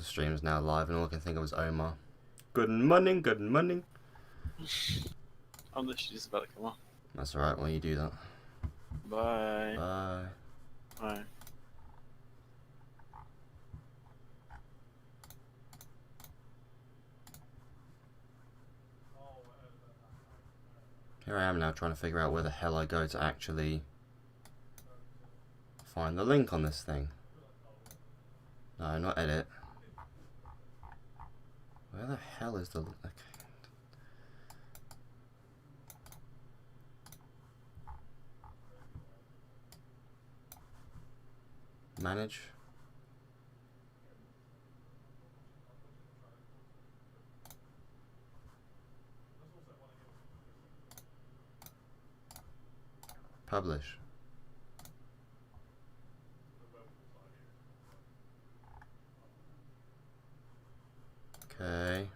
the stream's now live, and all I can think of was Omar. Good morning, good morning. I'm literally just about to come on. That's alright, while you do that. Bye. Bye. Bye. Here I am now trying to figure out where the hell I go to actually find the link on this thing. No, not edit. Where the hell is the... Okay. Manage. Publish. Okay.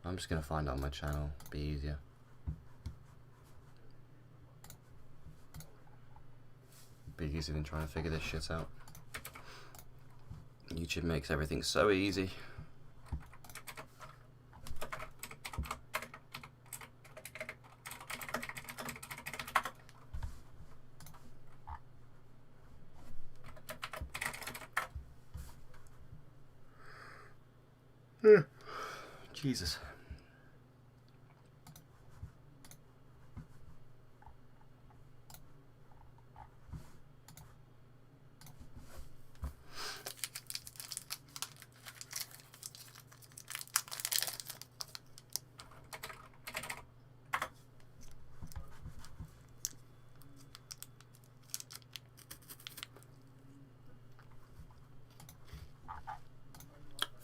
I'm just gonna find it on my channel. Be easier. Be easier than trying to figure this shit out. YouTube makes everything so easy. Jesus.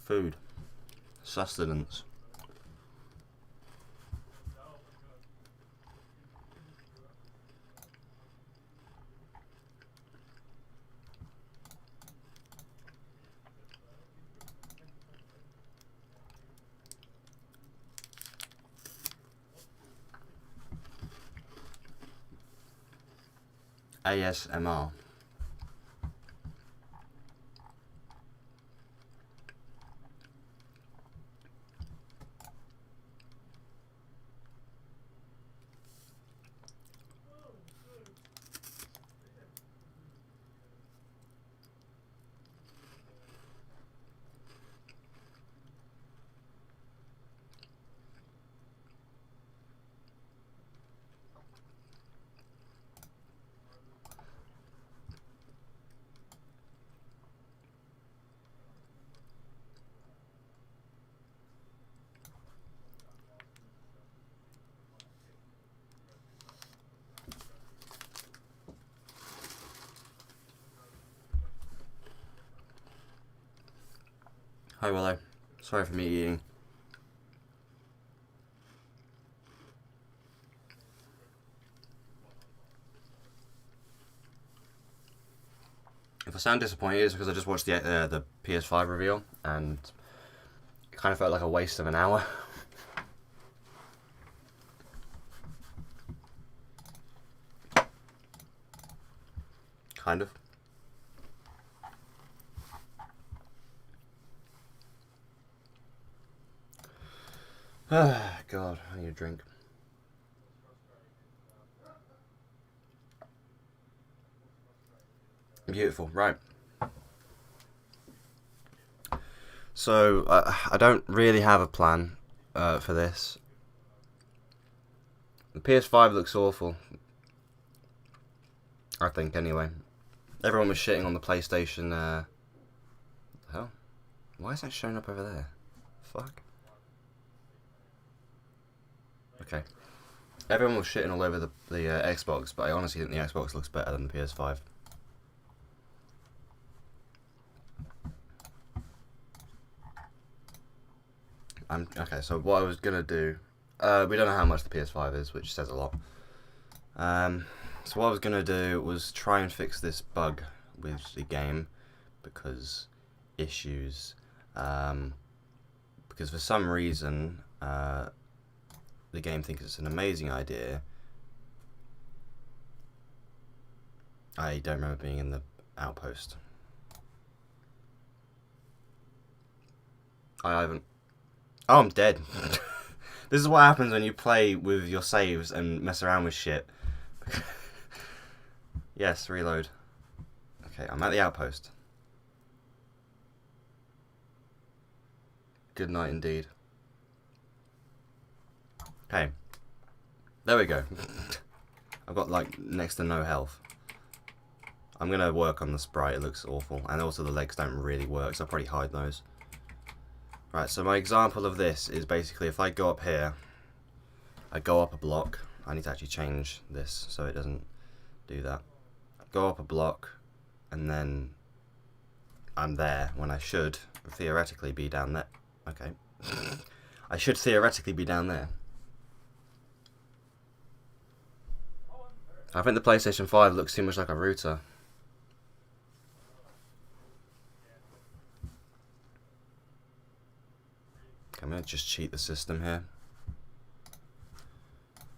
Food. Sustenance. ASMR. Hi Willow, sorry for me eating. If I sound disappointed, it's because I just watched the PS5 reveal and it kind of felt like a waste of an hour. Kind of. Ah, God, I need a drink. Beautiful, right. So, I don't really have a plan for this. The PS5 looks awful. I think, anyway. Everyone was shitting on the PlayStation, hell? Why is that showing up over there? Fuck. Okay. Everyone was shitting all over the Xbox, but I honestly think the Xbox looks better than the PS5. Okay, so what I was gonna do, we don't know how much the PS5 is, which says a lot. So what I was gonna do was try and fix this bug with the game, because issues, because for some reason, the game thinks it's an amazing idea. I don't remember being in the outpost. I haven't. Oh, I'm dead. This is what happens when you play with your saves and mess around with shit. Yes, reload. Okay, I'm at the outpost. Good night indeed. Okay. There we go. I've got like next to no health. I'm going to work on the sprite, it looks awful. And also the legs don't really work, so I'll probably hide those. Right, so my example of this is basically if I go up here, I go up a block. I need to actually change this so it doesn't do that. I go up a block, and then I'm there when I should theoretically be down there. Okay. I should theoretically be down there. I think the PlayStation 5 looks too much like a router. I'm going to just cheat the system here.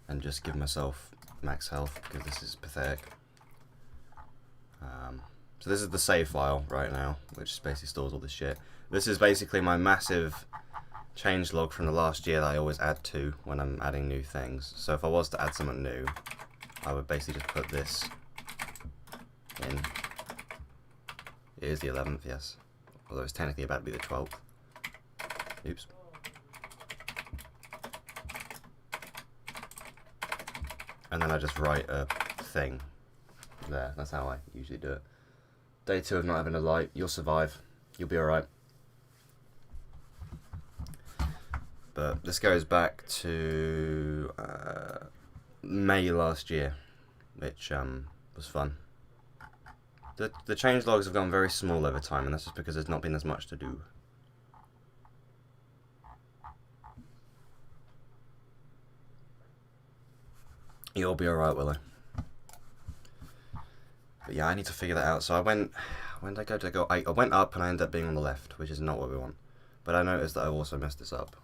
And just give myself max health because this is pathetic. So this is the save file right now, which basically stores all this shit. This is basically my massive changelog from the last year that I always add to when I'm adding new things. So if I was to add something new, I would basically just put this in. It is the 11th, yes. Although it's technically about to be the 12th. Oops. And then I just write a thing there. That's how I usually do it. Day 2 of not having a light. You'll survive. You'll be alright. But this goes back to May last year, which was fun. The changelogs have gone very small over time, and that's just because there's not been as much to do. You'll be alright, Willow. But yeah, I need to figure that out. So I went... When did I go to go? I went up and I ended up being on the left, which is not what we want. But I noticed that I've also messed this up.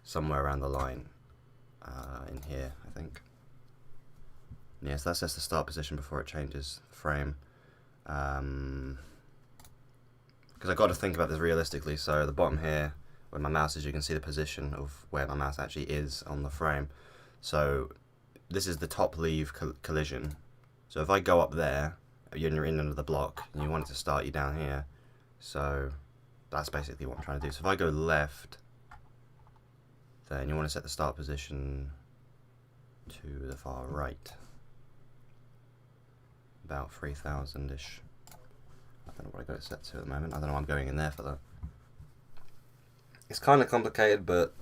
Somewhere around the line. In here, I think. Yeah, so that's just the start position before it changes the frame. Because I've got to think about this realistically. So the bottom here, where my mouse is, you can see the position of where my mouse actually is on the frame. So this is the top leave collision. So if I go up there, you're in under the block, and you want it to start you down here. So that's basically what I'm trying to do. So if I go left, then you want to set the start position to the far right. About 3,000-ish. I don't know what I got it set to at the moment. I don't know why I'm going in there for that. It's kind of complicated, but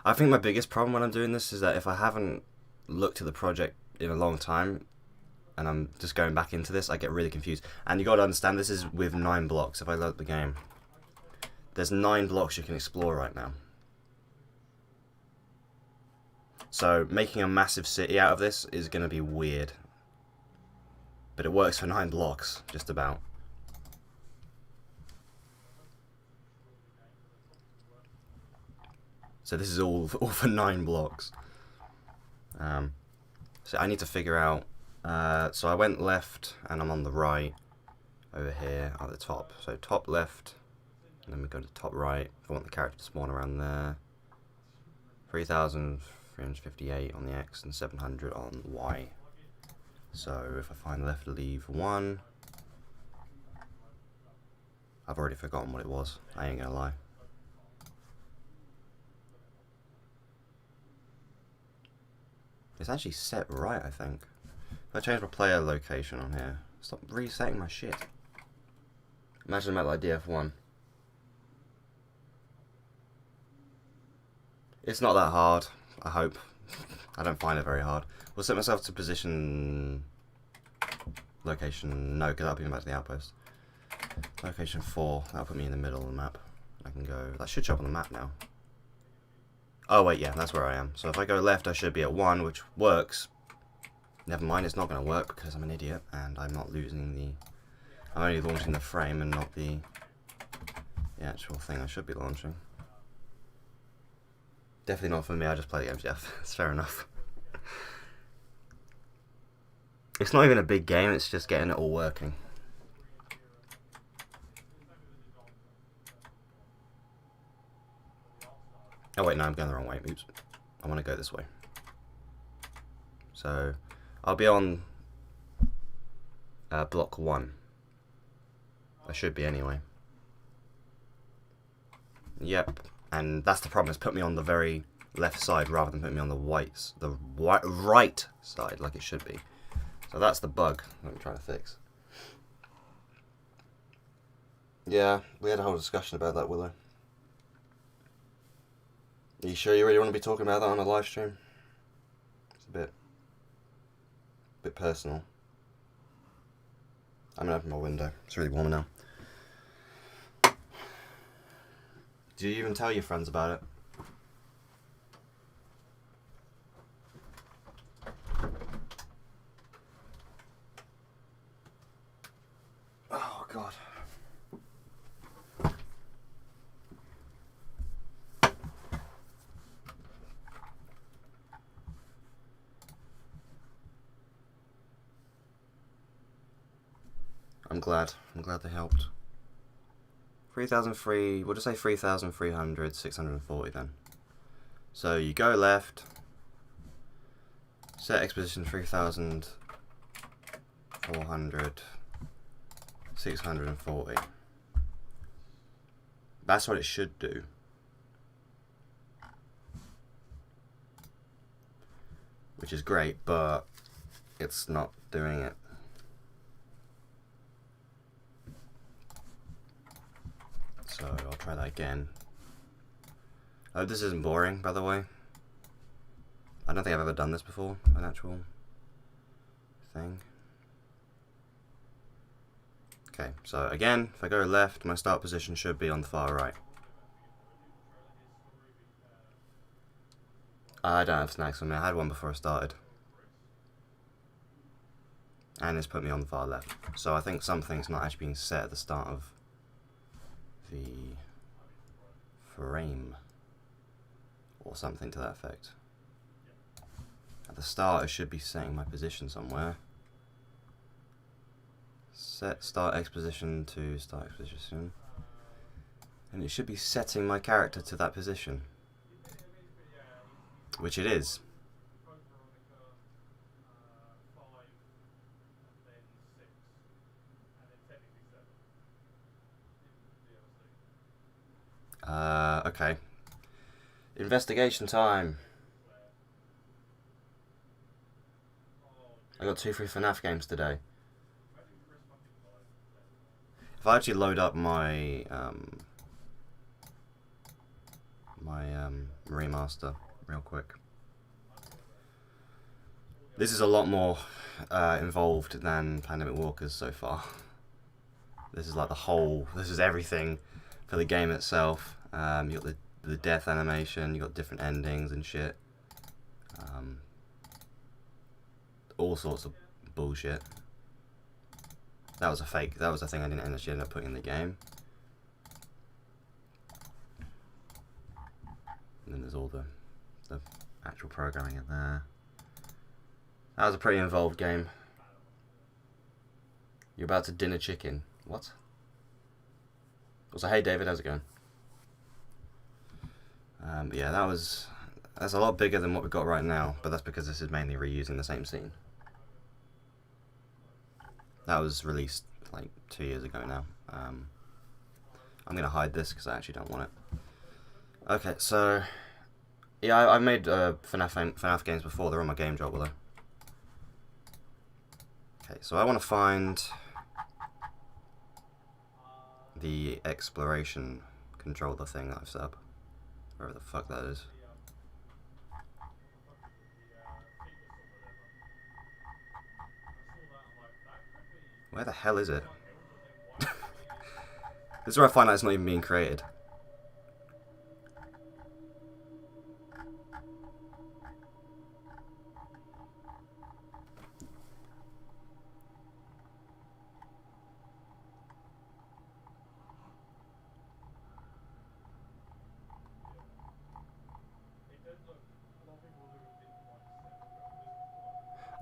I think my biggest problem when I'm doing this is that if I haven't looked at the project in a long time and I'm just going back into this, I get really confused. And you got to understand, this is with 9 blocks. If I load the game, there's 9 blocks you can explore right now. So making a massive city out of this is going to be weird. But it works for 9 blocks, just about. So this is all for 9 blocks. So I need to figure out... so I went left, and I'm on the right, over here, at the top. So top left, and then we go to top right. If I want the character to spawn around there. 3,358 on the X, and 700 on Y. So if I find left leave 1... I've already forgotten what it was, I ain't gonna lie. It's actually set right, I think. If I change my player location on here, stop resetting my shit. Imagine I'm at like DF1. It's not that hard, I hope. I don't find it very hard. We'll set myself to position... Location... No, because that'll be back to the outpost. Location 4, that'll put me in the middle of the map. I can go... That should show up on the map now. Oh wait, yeah, that's where I am. So if I go left, I should be at 1, which works. Never mind, it's not going to work because I'm an idiot and I'm not losing the... I'm only launching the frame and not the actual thing I should be launching. Definitely not for me, I just play the games, yeah, that's fair enough. It's not even a big game, it's just getting it all working. Oh wait, no, I'm going the wrong way. Oops. I want to go this way. So, I'll be on block 1. I should be anyway. Yep. And that's the problem. It's put me on the very left side rather than put me on the right side like it should be. So that's the bug that I'm trying to fix. Yeah, we had a whole discussion about that, Willow. Are you sure you really want to be talking about that on a live stream? It's a bit personal. I'm gonna open my window. It's really warm now. Do you even tell your friends about it? Oh God. I'm glad they helped. 3,003, we'll just say 3,300, 640 then. So you go left, set X position 3,400, 640. That's what it should do. Which is great, but it's not doing it. So I'll try that again. Oh, this isn't boring, by the way. I don't think I've ever done this before, an actual thing. Okay, so again, if I go left, my start position should be on the far right. I don't have snacks on me, I had one before I started. And it's put me on the far left. So I think something's not actually being set at the start of the frame or something to that effect. At the start I should be setting my position somewhere. Set start X position to start X position, and it should be setting my character to that position, which it is. Okay. Investigation time. I got 2 free FNAF games today. If I actually load up my remaster real quick. This is a lot more involved than Pandemic Walkers so far. This is like this is everything for the game itself. You got the death animation, you got different endings and shit. All sorts of bullshit. That was a fake. That was a thing I didn't actually end up putting in the game. And then there's all the actual programming in there. That was a pretty involved game. You're about to dinner chicken. What? Also, hey David, how's it going? But yeah, that's a lot bigger than what we've got right now, but that's because this is mainly reusing the same scene. That was released like 2 years ago now. I'm gonna hide this because I actually don't want it. Okay, so yeah, I've made FNAF games before. They're on my game job, though. Okay, so I want to find the exploration controller thing that I've set up. Wherever the fuck that is. Where the hell is it? This is where I find out it's not even being created.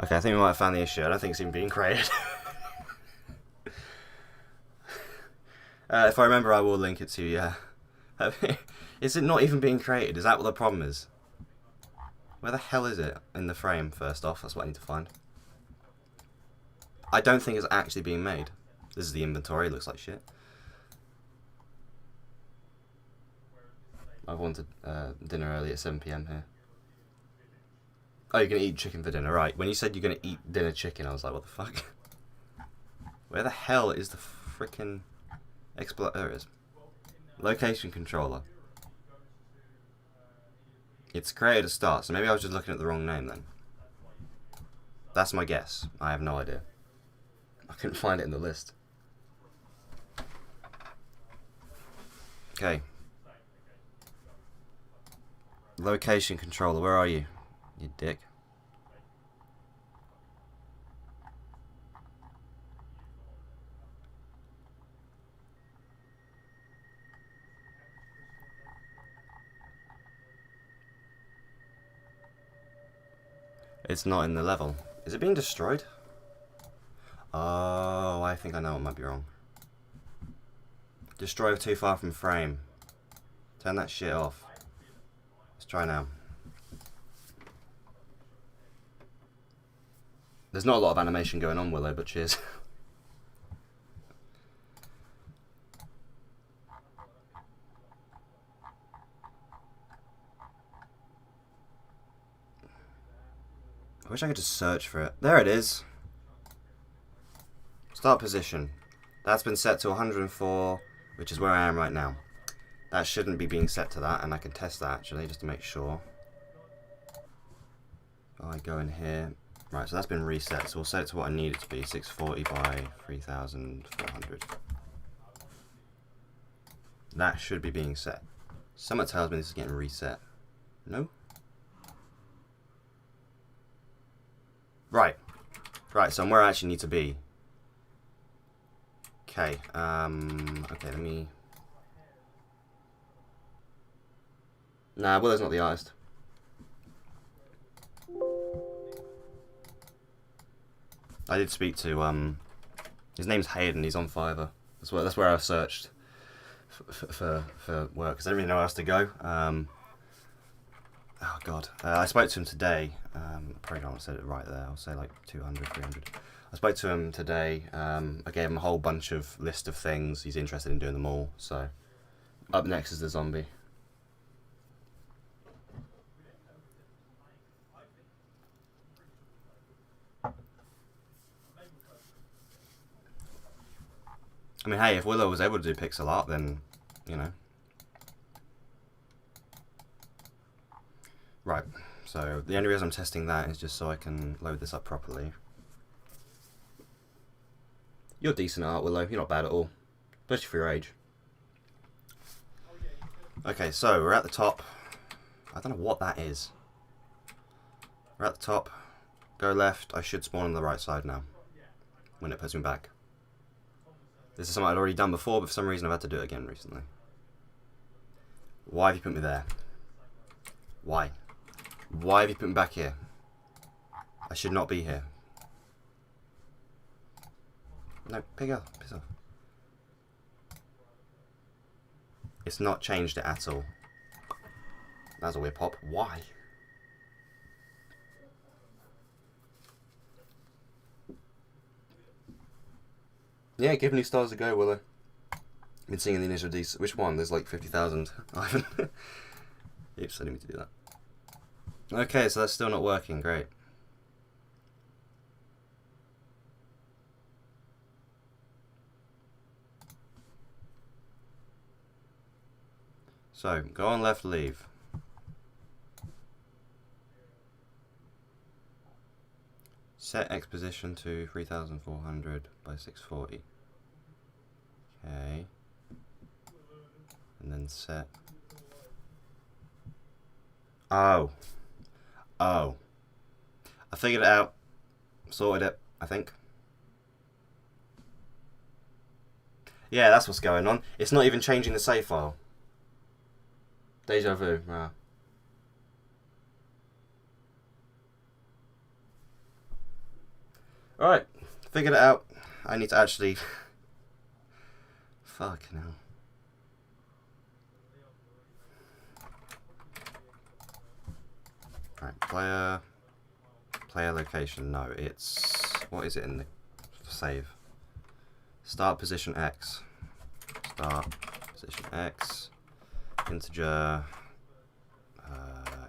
Okay, I think we might have found the issue. I don't think it's even being created. If I remember, I will link it to you. Yeah. Is it not even being created? Is that what the problem is? Where the hell is it in the frame, first off? That's what I need to find. I don't think it's actually being made. This is the inventory, it looks like shit. I wanted dinner early at 7 PM here. Oh, you're going to eat chicken for dinner, right. When you said you're going to eat dinner chicken, I was like, what the fuck? Where the hell is the frickin' there it is. Location controller. It's created a start, so maybe I was just looking at the wrong name then. That's my guess. I have no idea. I couldn't find it in the list. Okay. Location controller, where are you? You dick. It's not in the level. Is it being destroyed? Oh, I think I know what might be wrong. Destroy too far from frame. Turn that shit off. Let's try now. There's not a lot of animation going on, Willow, but cheers. I wish I could just search for it. There it is. Start position. That's been set to 104, which is where I am right now. That shouldn't be being set to that, and I can test that actually, just to make sure. I go in here. Right, so that's been reset, so we'll set it to what I need it to be, 640 by 3400. That should be being set. Something tells me this is getting reset. No? Right. Right, so I'm where I actually need to be. Okay, okay, let me... Nah, Willow's not the artist. I did speak to, his name's Hayden, he's on Fiverr. That's where I searched for work, because I didn't really know where else to go. Oh god, I spoke to him today. Probably don't want to say it right there, I'll say like 200, 300. I spoke to him today, I gave him a whole bunch of list of things, he's interested in doing them all, so. Up next is the zombie. I mean, hey, if Willow was able to do pixel art, then, you know. Right, so the only reason I'm testing that is just so I can load this up properly. You're decent at art, Willow. You're not bad at all, especially for your age. Okay, so we're at the top. I don't know what that is. We're at the top. Go left. I should spawn on the right side now when it puts me back. This is something I'd already done before, but for some reason I've had to do it again recently. Why have you put me there? Why? Why have you put me back here? I should not be here. No, piss off. It's not changed it at all. That was a weird pop. Why? Yeah, give new stars a go, Willow. Been seeing the initial decent. Which one? There's like 50,000. Ivan. Oops, I didn't mean to do that. Okay, so that's still not working. Great. So, go on left, leave. Set X position to 3400 by 640. Okay. And then set. Oh. Oh. I figured it out. Sorted it, I think. Yeah, that's what's going on. It's not even changing the save file. Deja vu. Ah. Alright, figured it out. I need to actually... Fuck now. Right, player location. No, it's, what is it in the save? Start position X. Start position X. Integer.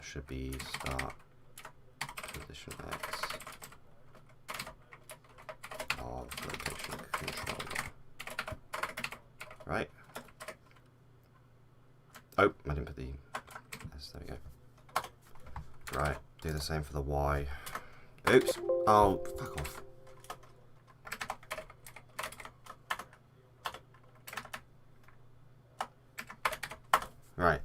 Should be start position X of location controller. Right. Oh, I didn't put the S. There we go. Right. Do the same for the Y. Oops. Oh, fuck off. Right.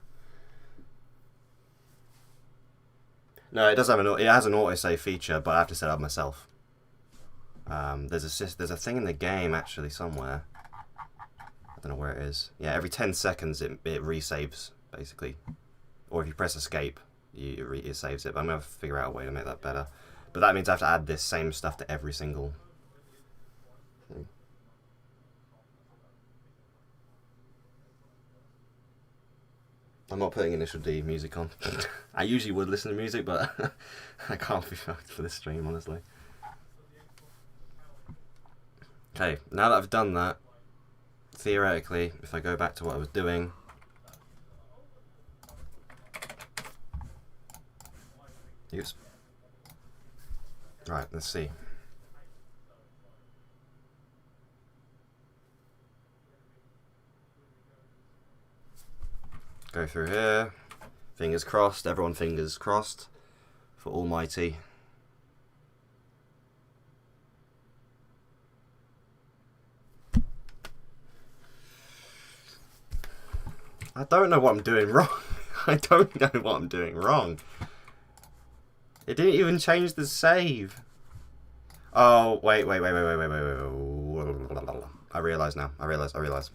No, it does have it has an autosave feature, but I have to set it up myself. There's a thing in the game actually somewhere. I don't know where it is. Yeah, every 10 seconds it resaves basically, or if you press escape, it saves it. But I'm gonna figure out a way to make that better. But that means I have to add this same stuff to every single thing. I'm not putting Initial D music on. I usually would listen to music, but I can't be fucked for this stream, honestly. Okay, now that I've done that, theoretically, if I go back to what I was doing, oops. Right, let's see. Go through here. Fingers crossed, everyone fingers crossed for Almighty. I don't know what I'm doing wrong. I don't know what I'm doing wrong. It didn't even change the save. Oh, wait. I realise now. I realise.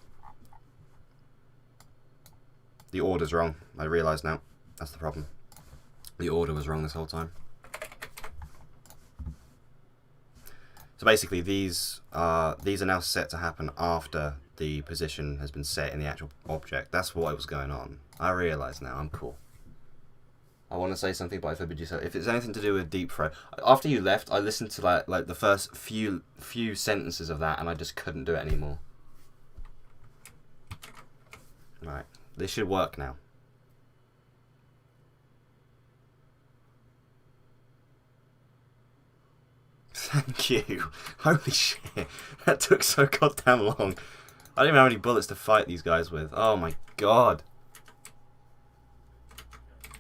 The order's wrong. I realise now. That's the problem. The order was wrong this whole time. So basically, these are now set to happen after the position has been set in the actual object. That's what was going on. I realise now. I'm cool. I want to say something, but I forbid you. So if it's anything to do with Deep Throat, after you left, I listened to like the first few sentences of that, and I just couldn't do it anymore. Right. This should work now. Thank you. Holy shit. That took so goddamn long. I don't even have any bullets to fight these guys with. Oh my god.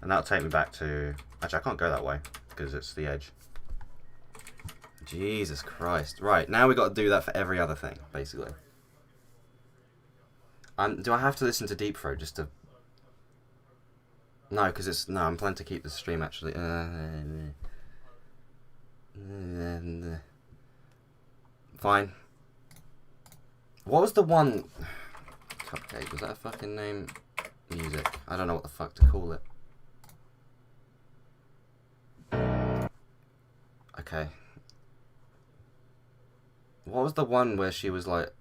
And that'll take me back to... Actually, I can't go that way because it's the edge. Jesus Christ. Right, now we've got to do that for every other thing, basically. Do I have to listen to Deep Throat just to... No, because it's... No, I'm planning to keep the stream, actually. Fine. What was the one... Cupcake, was that a fucking name? Music. I don't know what the fuck to call it. Okay. What was the one where she was like...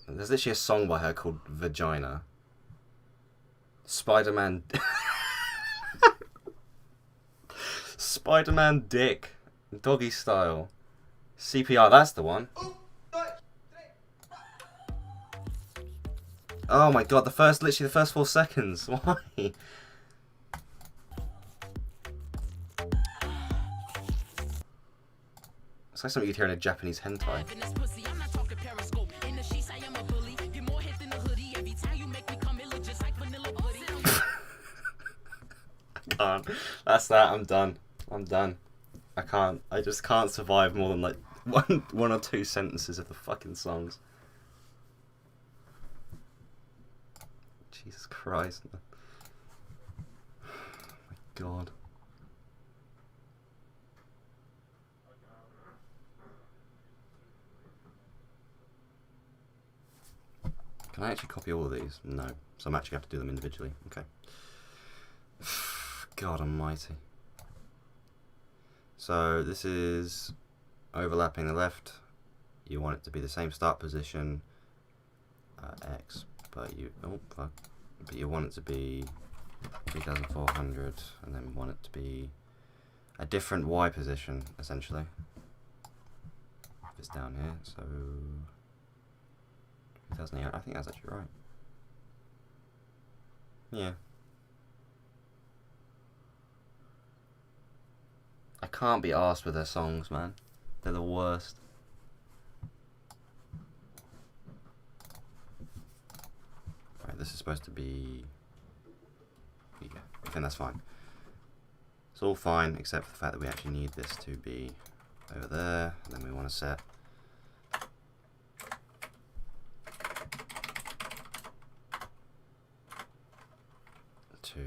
There's literally a song by her called Vagina. Spider-Man... Spider-Man Dick. Doggy Style. CPR, that's the one. Oh my god, literally the first 4 seconds. Why? It's like something you'd hear in a Japanese hentai. I can't. That's that. I'm done. I'm done. I can't. I just can't survive more than like one or two sentences of the fucking songs. Jesus Christ. Oh my god. Can I actually copy all of these? No. So I'm actually going to have to do them individually. Okay. God almighty. So this is overlapping the left. You want it to be the same start position. X. But you... Oh, fuck. But you want it to be 3400. And then want it to be a different Y position, essentially. If it's down here, so 2008, I think that's actually right. Yeah. I can't be arsed with their songs, man. They're the worst. Right, this is supposed to be... Yeah, I think that's fine. It's all fine, except for the fact that we actually need this to be over there, and then we want to set to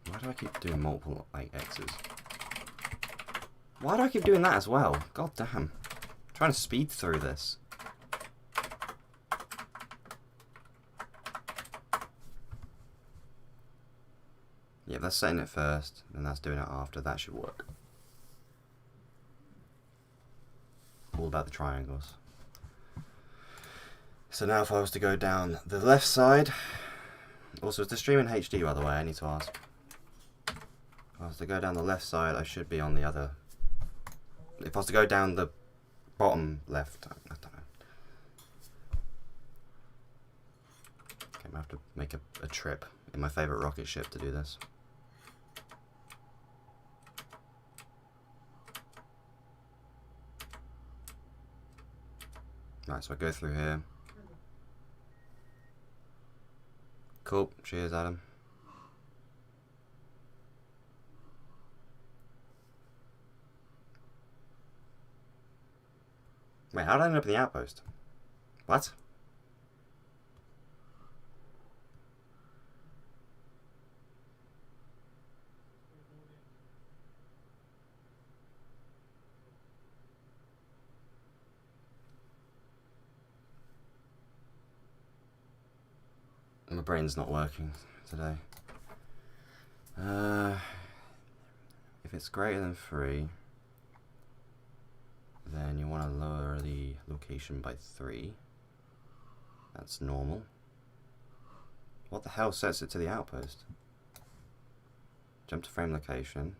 why do I keep doing multiple like X's? Why do I keep doing that as well? God damn. I'm trying to speed through this. Yeah, that's setting it first, and that's doing it after. That should work. All about the triangles. So now if I was to go down the left side... Also, is the stream in HD, by the way? I need to ask. If I was to go down the left side, I should be on the other... If I was to go down the bottom left... I don't know. Okay, I'm going to have to make a trip in my favourite rocket ship to do this. Right, so I go through here. Cool, cheers Adam. Wait, how did I end up in the outpost? What? My brain's not working today. If it's greater than 3, then you want to lower the location by 3. That's normal. What the hell sets it to the outpost? Jump to frame location.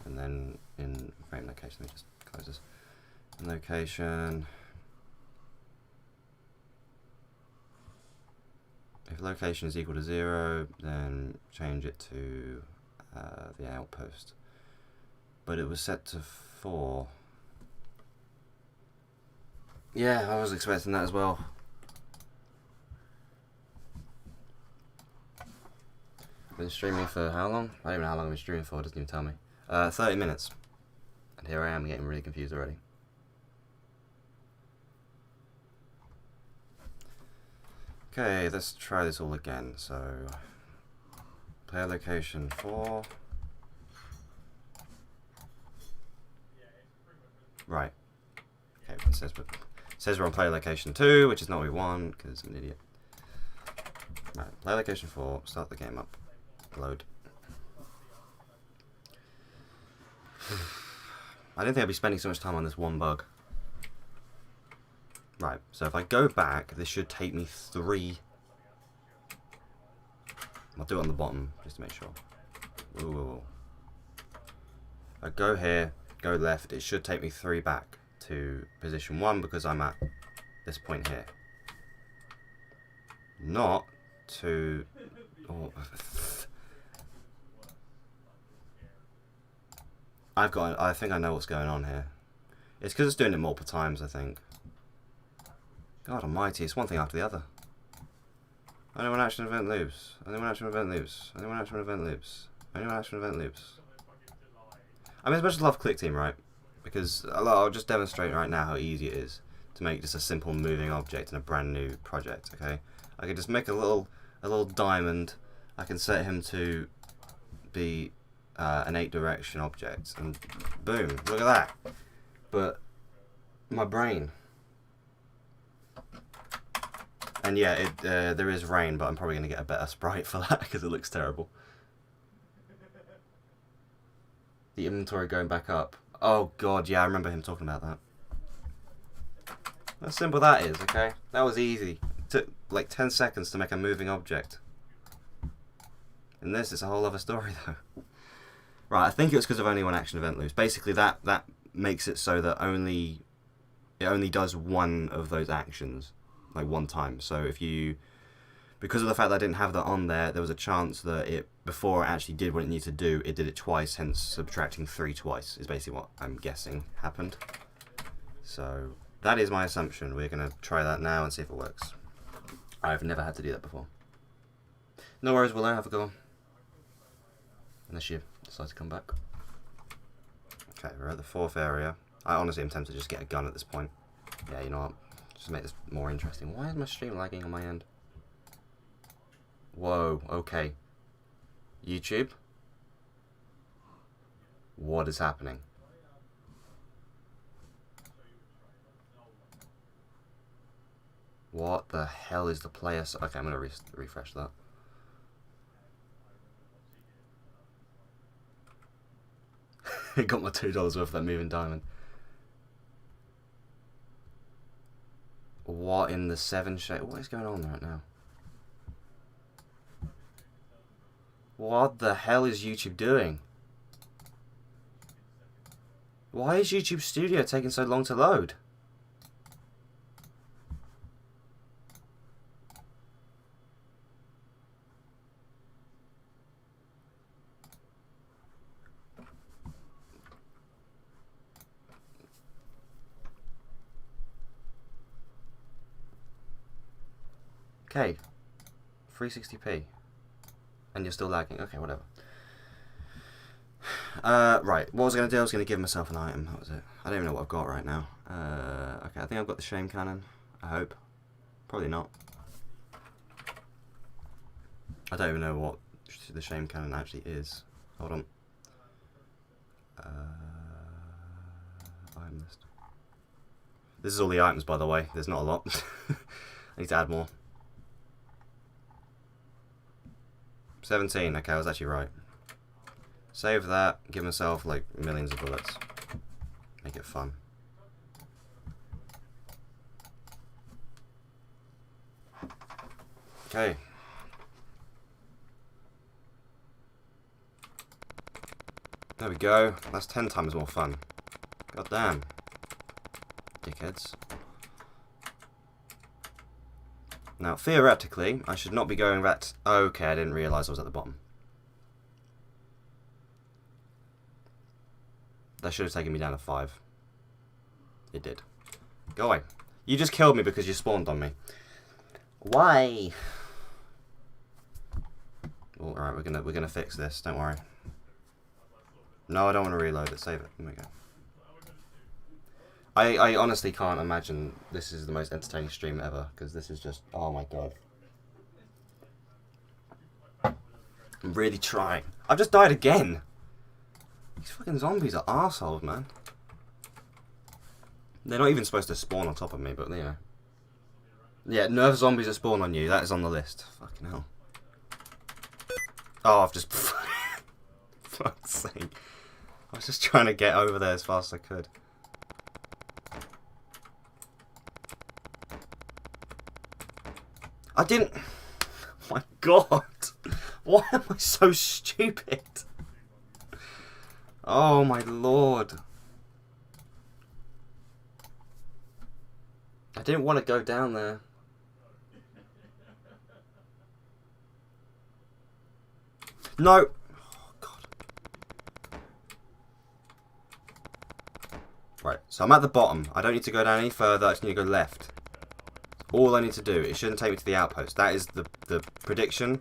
And then in frame location, let me just close this. Location. If location is equal to 0, then change it to the outpost. But it was set to 4. Yeah, I was expecting that as well. Been streaming for how long? I don't even know how long I've been streaming for, it doesn't even tell me. 30 minutes. And here I am getting really confused already. Okay, let's try this all again. So, player location 4. Right. Okay, it says we're on player location 2, which is not what we want, because I'm an idiot. Right, player location 4, start the game up. Load. I didn't think I'd be spending so much time on this one bug. Right, so if I go back, this should take me 3. I'll do it on the bottom, just to make sure. Ooh. I go here, go left, it should take me 3 back to position 1 because I'm at this point here. Not to... Oh. I think I know what's going on here. It's because it's doing it multiple times, I think. God almighty, it's one thing after the other. Only one action event loops. Only one action event loops. Only one action event loops. Only one action event loops. I mean, as much as I love Click Team, right? Because I'll just demonstrate right now how easy it is to make just a simple moving object in a brand new project, okay? I can just make a little diamond. I can set him to be an 8-direction object, and boom, look at that. But my brain... And yeah, there is rain, but I'm probably going to get a better sprite for that because it looks terrible. The inventory going back up. Oh god, yeah, I remember him talking about that. How simple that is, okay? That was easy. It took like 10 seconds to make a moving object. In this, it's a whole other story though. Right, I think it was because of only one action event loops. Basically, that makes it so that it only does one of those actions, like one time. So if you, because of the fact that I didn't have that on there, there was a chance that it, before it actually did what it needed to do, it did it twice, hence subtracting 3 twice, is basically what I'm guessing happened. So that is my assumption. We're going to try that now and see if it works. I've never had to do that before. No worries, Willow, have a go on. Unless you decide to come back. Okay, we're at the 4th area. I honestly am tempted to just get a gun at this point. Yeah, you know what? Just to make this more interesting. Why is my stream lagging on my end? Whoa, okay. YouTube? What is happening? What the hell is the player? Okay, I'm going to refresh that. It got my $2 worth of that moving diamond. What in the 7 shade? What is going on right now? What the hell is YouTube doing? Why is YouTube Studio taking so long to load? Okay, 360p, and you're still lagging. Okay, whatever. Right, what was I going to do? I was going to give myself an item. That was it. I don't even know what I've got right now. Okay, I think I've got the shame cannon. I hope. Probably not. I don't even know what the shame cannon actually is. Hold on. Item list. This is all the items, by the way. There's not a lot. I need to add more. 17, okay, I was actually right. Save that, give myself like millions of bullets. Make it fun. Okay. There we go. That's 10 times more fun. God damn. Dickheads. Now, theoretically, I should not be going that... Okay, I didn't realise I was at the bottom. That should have taken me down to 5. It did. Go away. You just killed me because you spawned on me. Why? Well, alright, we're gonna fix this, don't worry. No, I don't want to reload it, save it. There we go. I honestly can't imagine this is the most entertaining stream ever, because this is just, oh my god. I'm really trying. I've just died again. These fucking zombies are arseholes, man. They're not even supposed to spawn on top of me, but you know. Yeah, nerf zombies that spawn on you, that is on the list. Fucking hell. Oh, I've just... Fuck's sake. I was just trying to get over there as fast as I could. I didn't... Oh my god. Why am I so stupid? Oh my lord. I didn't want to go down there. No. Oh god. Right, so I'm at the bottom. I don't need to go down any further. I just need to go left. All I need to do. It shouldn't take me to the outpost. That is the prediction.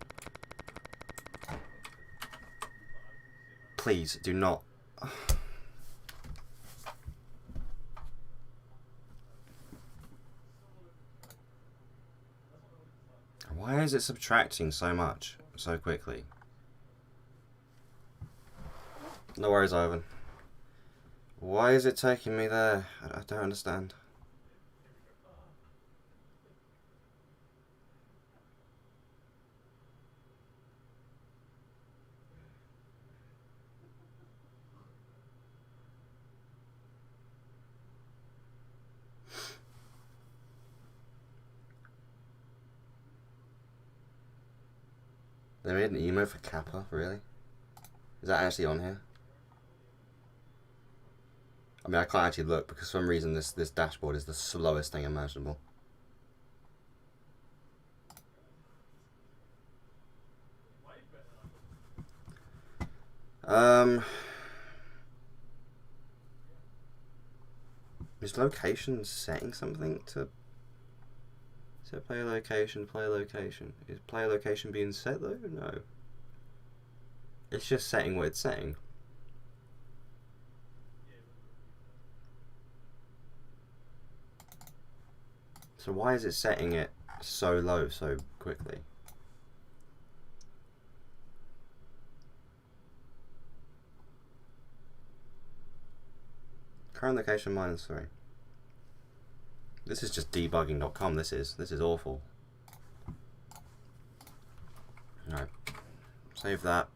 Please do not. Why is it subtracting so much so quickly? No worries, Ivan. Why is it taking me there? I don't understand. They made an emo for Kappa, really? Is that actually on here? I mean, I can't actually look because for some reason this dashboard is the slowest thing imaginable. Is location setting something to... Set player location, player location. Is player location being set though? No. It's just setting what it's setting. So why is it setting it so low so quickly? Current location -3. This is just debugging.com. This is awful. Alright. Save that,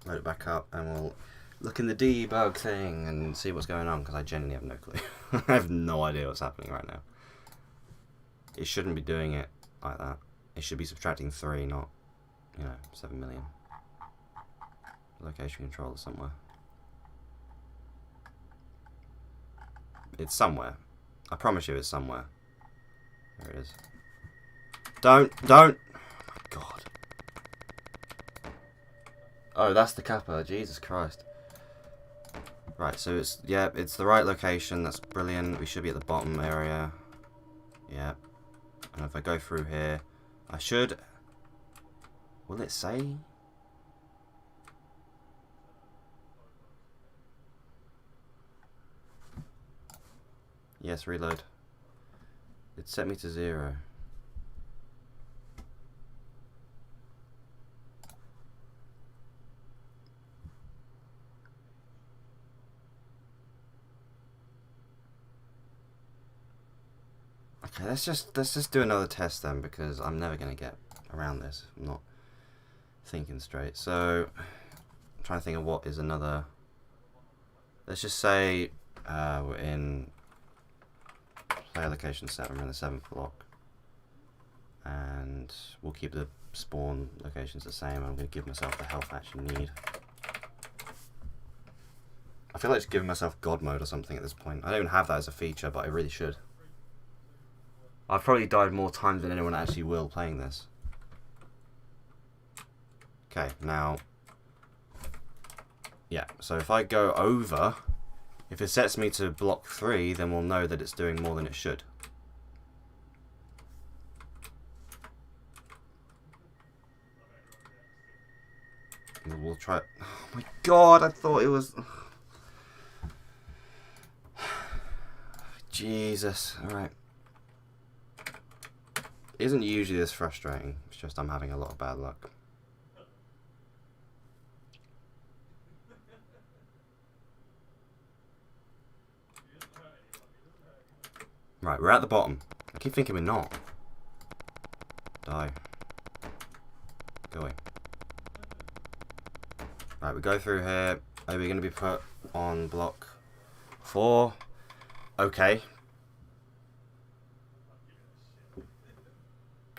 load it back up, and we'll look in the debug thing and see what's going on, because I genuinely have no clue. I have no idea what's happening right now. It shouldn't be doing it like that. It should be subtracting 3, not, you know, 7 million. Location controller somewhere. It's somewhere. I promise you it's somewhere. There it is. Don't! Oh my god. Oh, that's the Kappa. Jesus Christ. Right, so it's, yeah, it's the right location. That's brilliant. We should be at the bottom area. Yeah. And if I go through here, I should... Will it say? Yes, reload. It set me to 0. Okay, let's just do another test then, because I'm never gonna get around this. I'm not thinking straight. So I'm trying to think of what is another. Let's just say we're in player location 7. We're in the 7th block, and we'll keep the spawn locations the same. I'm gonna give myself the health I actually need. I feel like just giving myself God mode or something at this point. I don't even have that as a feature, but I really should. I've probably died more times than anyone actually will playing this. Okay, now... Yeah, so if I go over, if it sets me to block 3, then we'll know that it's doing more than it should. We'll try... Oh my god, I thought it was... Jesus, alright. It isn't usually this frustrating, it's just I'm having a lot of bad luck. Right, we're at the bottom. I keep thinking we're not. Die. Go away. Right, we go through here. Are we going to be put on block 4? Okay.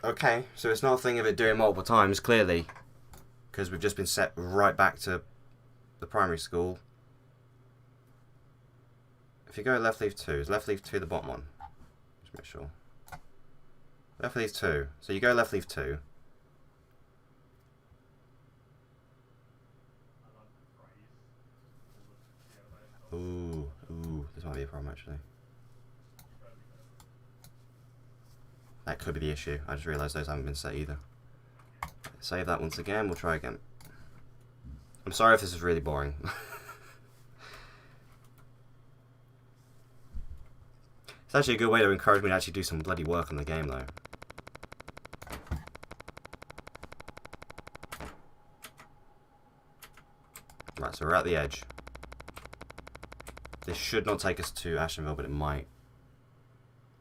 Okay, so it's not a thing of it doing multiple times, clearly. Because we've just been set right back to the primary school. If you go left leave 2, is left leave 2 the bottom one? Just make sure. Left leave 2. So you go left leave 2. Ooh, this might be a problem actually. That could be the issue. I just realised those haven't been set either. Save that once again, we'll try again. I'm sorry if this is really boring. It's actually a good way to encourage me to actually do some bloody work on the game though. Right, so we're at the edge. This should not take us to Ashenville, but it might.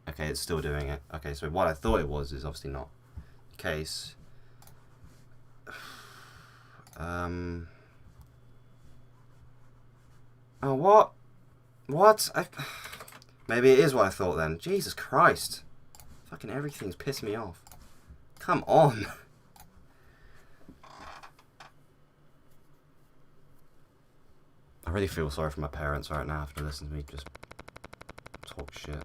Okay, it's still doing it. Okay, so what I thought it was is obviously not the case. Oh, what? What? Maybe it is what I thought then. Jesus Christ. Fucking everything's pissed me off. Come on. really feel sorry for my parents right now after listening to me just talk shit.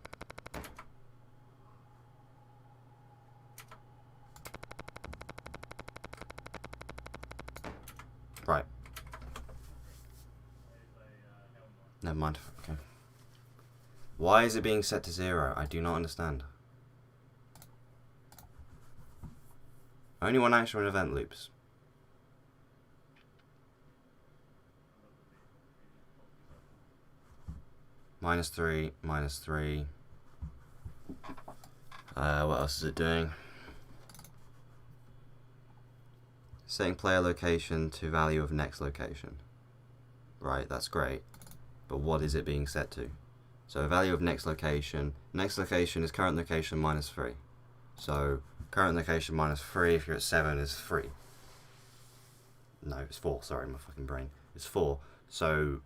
Right. Never mind. Okay. Why is it being set to 0? I do not understand. Only one action when event loops. -3, -3. What else is it doing? Setting player location to value of next location. Right, that's great. But what is it being set to? So value of next location. Next location is current location -3. So current location -3 if you're at 7 is 3. No, it's 4. Sorry, my fucking brain. It's 4. So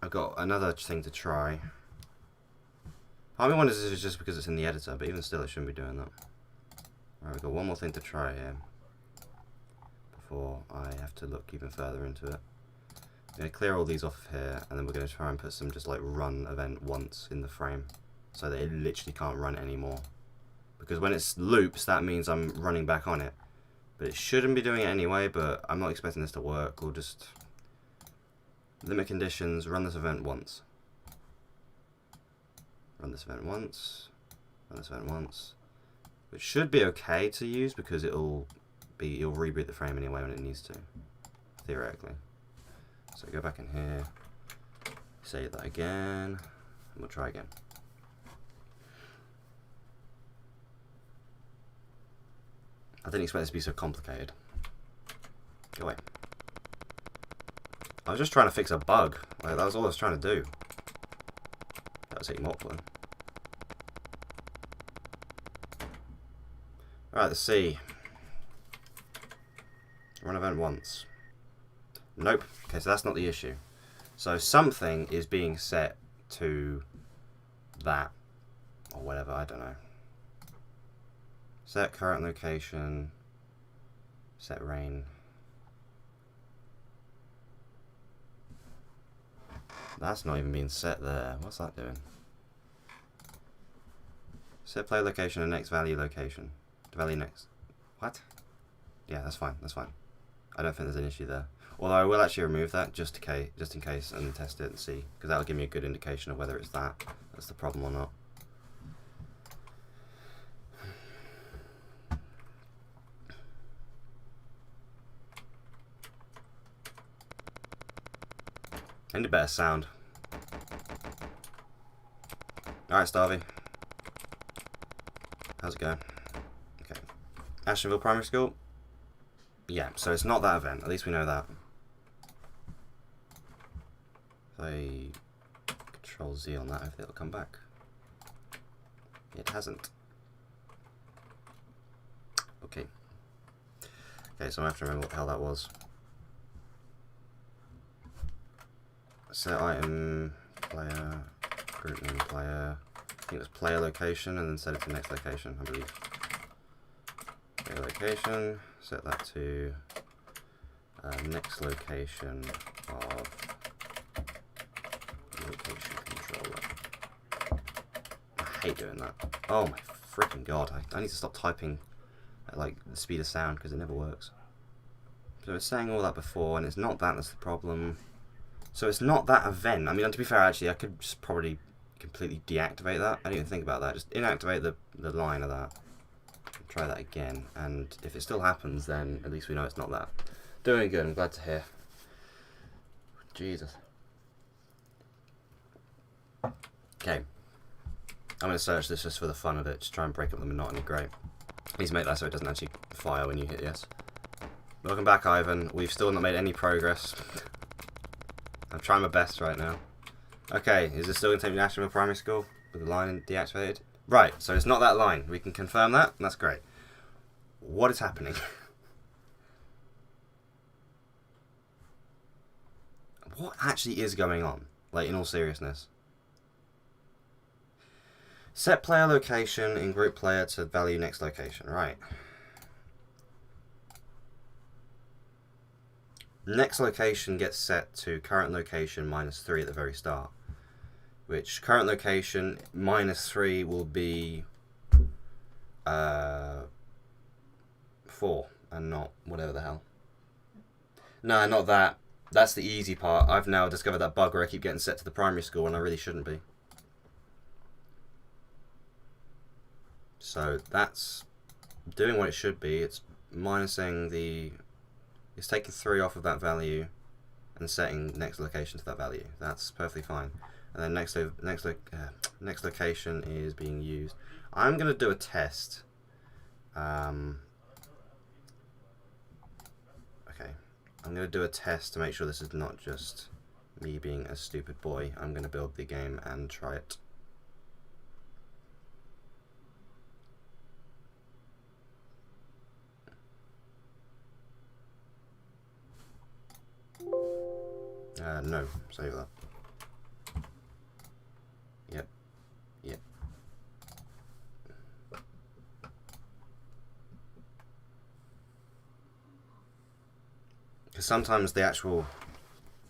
I've got another thing to try. Part of me wonders if it's just because it's in the editor, but even still it shouldn't be doing that. Alright, we've got one more thing to try here before I have to look even further into it. I'm going to clear all these off here, and then we're going to try and put some just like run event once in the frame so that it literally can't run anymore. Because when it loops, that means I'm running back on it. But it shouldn't be doing it anyway, but I'm not expecting this to work. We'll just limit conditions, run this event once. Run this event once. Run this event once. Which should be okay to use because it'll reboot the frame anyway when it needs to. Theoretically. So go back in here. Save that again. And we'll try again. I didn't expect this to be so complicated. Go away. I was just trying to fix a bug. Like, that was all I was trying to do. That was hitting multiple. Alright, let's see. Run event once. Nope. Okay, so that's not the issue. So something is being set to that. Or whatever, I don't know. Set current location. Set rain. That's not even being set there. What's that doing? Set player location and next value location. Value next. What? Yeah, that's fine. That's fine. I don't think there's an issue there. Although I will actually remove that just in case and test it and see, because that'll give me a good indication of whether it's that's the problem or not. I need a better sound. Alright, Starvey. How's it going? Okay. Ashtonville Primary School? Yeah, so it's not that event. At least we know that. If I Control Z on that, hopefully it'll come back. It hasn't. Okay. Okay, so I have to remember what the hell that was. Set item, player, group name player. I think it was player location and then set it to next location, I believe. Player location, set that to next location of location controller. I hate doing that. Oh my freaking god, I need to stop typing at like the speed of sound because it never works. So it's saying all that before and it's not that's the problem. So it's not that event. I mean, to be fair, actually, I could just probably completely deactivate that. I didn't even think about that. Just inactivate the line of that. Try that again. And if it still happens, then at least we know it's not that. Doing good. I'm glad to hear. Jesus. Okay. I'm going to search this just for the fun of it. Just try and break up the monotony. Great. Please make that so it doesn't actually fire when you hit yes. Welcome back, Ivan. We've still not made any progress. I'm trying my best right now. Okay, is this still going to take me to Ashtonville Primary School with the line deactivated? Right, so it's not that line. We can confirm that, and that's great. What is happening? What actually is going on? Like, in all seriousness. Set player location in group player to value next location. Right. Next location gets set to current location -3 at the very start. Which current location -3 will be 4 and not whatever the hell. No, not that. That's the easy part. I've now discovered that bug where I keep getting set to the primary school and I really shouldn't be. So that's doing what it should be. It's minusing the... It's taking 3 off of that value and setting next location to that value. That's perfectly fine. And then next location is being used. I'm going to do a test. Okay. I'm going to do a test to make sure this is not just me being a stupid boy. I'm going to build the game and try it. No, save that. Yep. Yep. Because sometimes the actual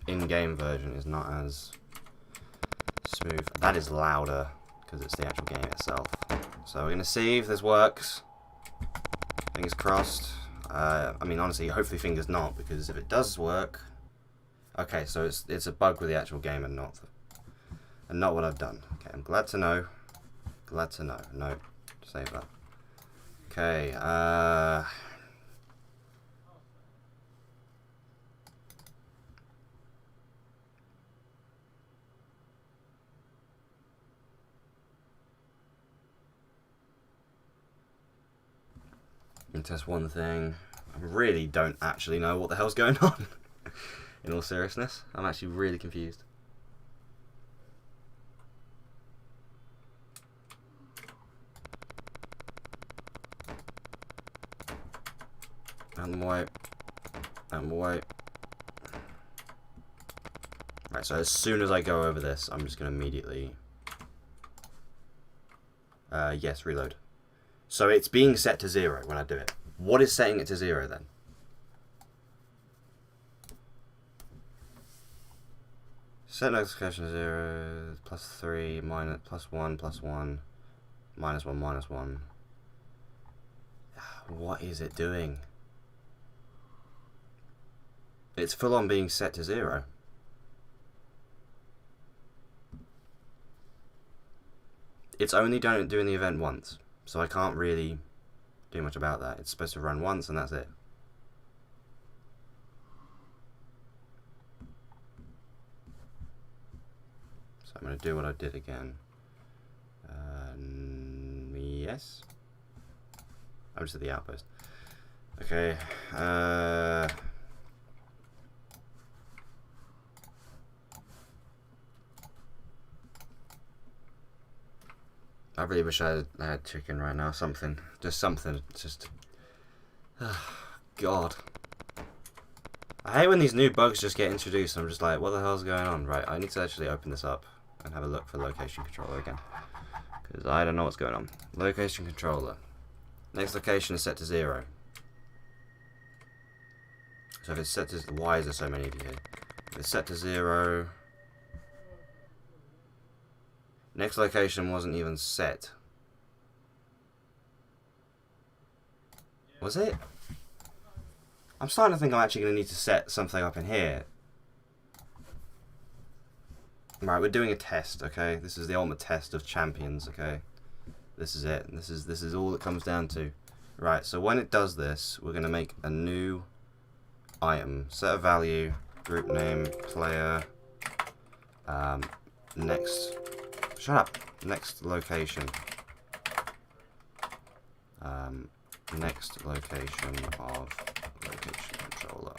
in-game version is not as smooth. That is louder because it's the actual game itself. So we're going to see if this works. Fingers crossed. I mean, honestly, hopefully fingers not, because if it does work... Okay, so it's a bug with the actual game and not what I've done. Okay, I'm glad to know. Glad to know. No, save that. Okay, and test one thing. I really don't actually know what the hell's going on. In all seriousness, I'm actually really confused. Out of the way. Out of the way. Right, so as soon as I go over this, I'm just going to immediately... yes, reload. So it's being set to 0 when I do it. What is setting it to 0 then? Set notification to 0, +3, minus, +1, +1, -1, -1. What is it doing? It's full on being set to 0. It's only doing the event once, so I can't really do much about that. It's supposed to run once and that's it. I'm going to do what I did again. Yes. I'm just at the outpost. Okay. I really wish I had chicken right now. Something. Just something. Just... God. I hate when these new bugs just get introduced and I'm just like, what the hell's going on? Right, I need to actually open this up and have a look for location controller again, because I don't know what's going on. Location controller. Next location is set to 0. So if it's set to... Why is there so many of you here? If it's set to 0... Next location wasn't even set. Was it? I'm starting to think I'm actually going to need to set something up in here. Right, we're doing a test, okay? This is the ultimate test of champions, okay? This is it. This is all it comes down to. Right, so when it does this, we're going to make a new item. Set a value, group name, player, next... Shut up! Next location. Next location of location controller.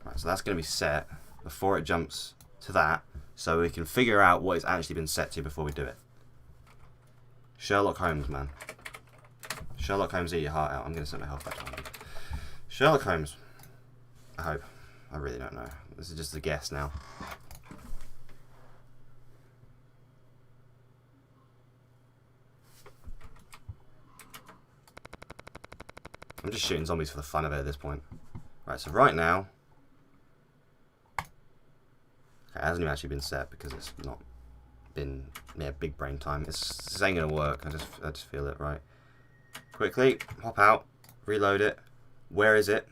Right, so that's going to be set before it jumps to that, so we can figure out what it's actually been set to before we do it. Sherlock Holmes, man. Sherlock Holmes, eat your heart out. I'm going to set my health back to 100. Sherlock Holmes. I hope. I really don't know. This is just a guess now. I'm just shooting zombies for the fun of it at this point. Right, so right now, okay, it hasn't even actually been set because it's not been big brain time. This ain't gonna work. I just feel it. Right, quickly hop out, reload it. Where is it?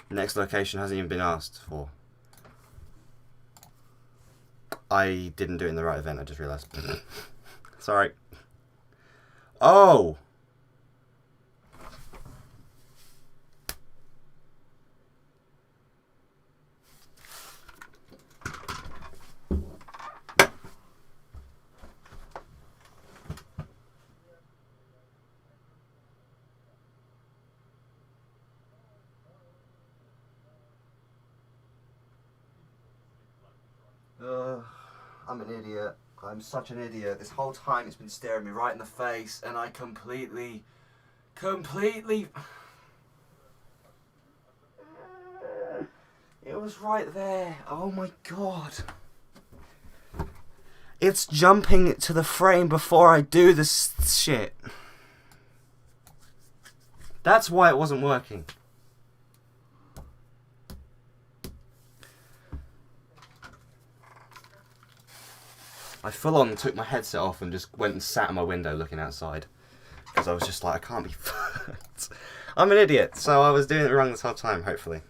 Next location hasn't even been asked for. I didn't do it in the right event. I just realised. Sorry. Oh. I'm an idiot. I'm such an idiot. This whole time it's been staring me right in the face and I completely... It was right there. Oh my god. It's jumping to the frame before I do this shit. That's why it wasn't working. I full on took my headset off and just went and sat in my window looking outside. Because I was just like, I can't be fucked. I'm an idiot, so I was doing it wrong this whole time, hopefully.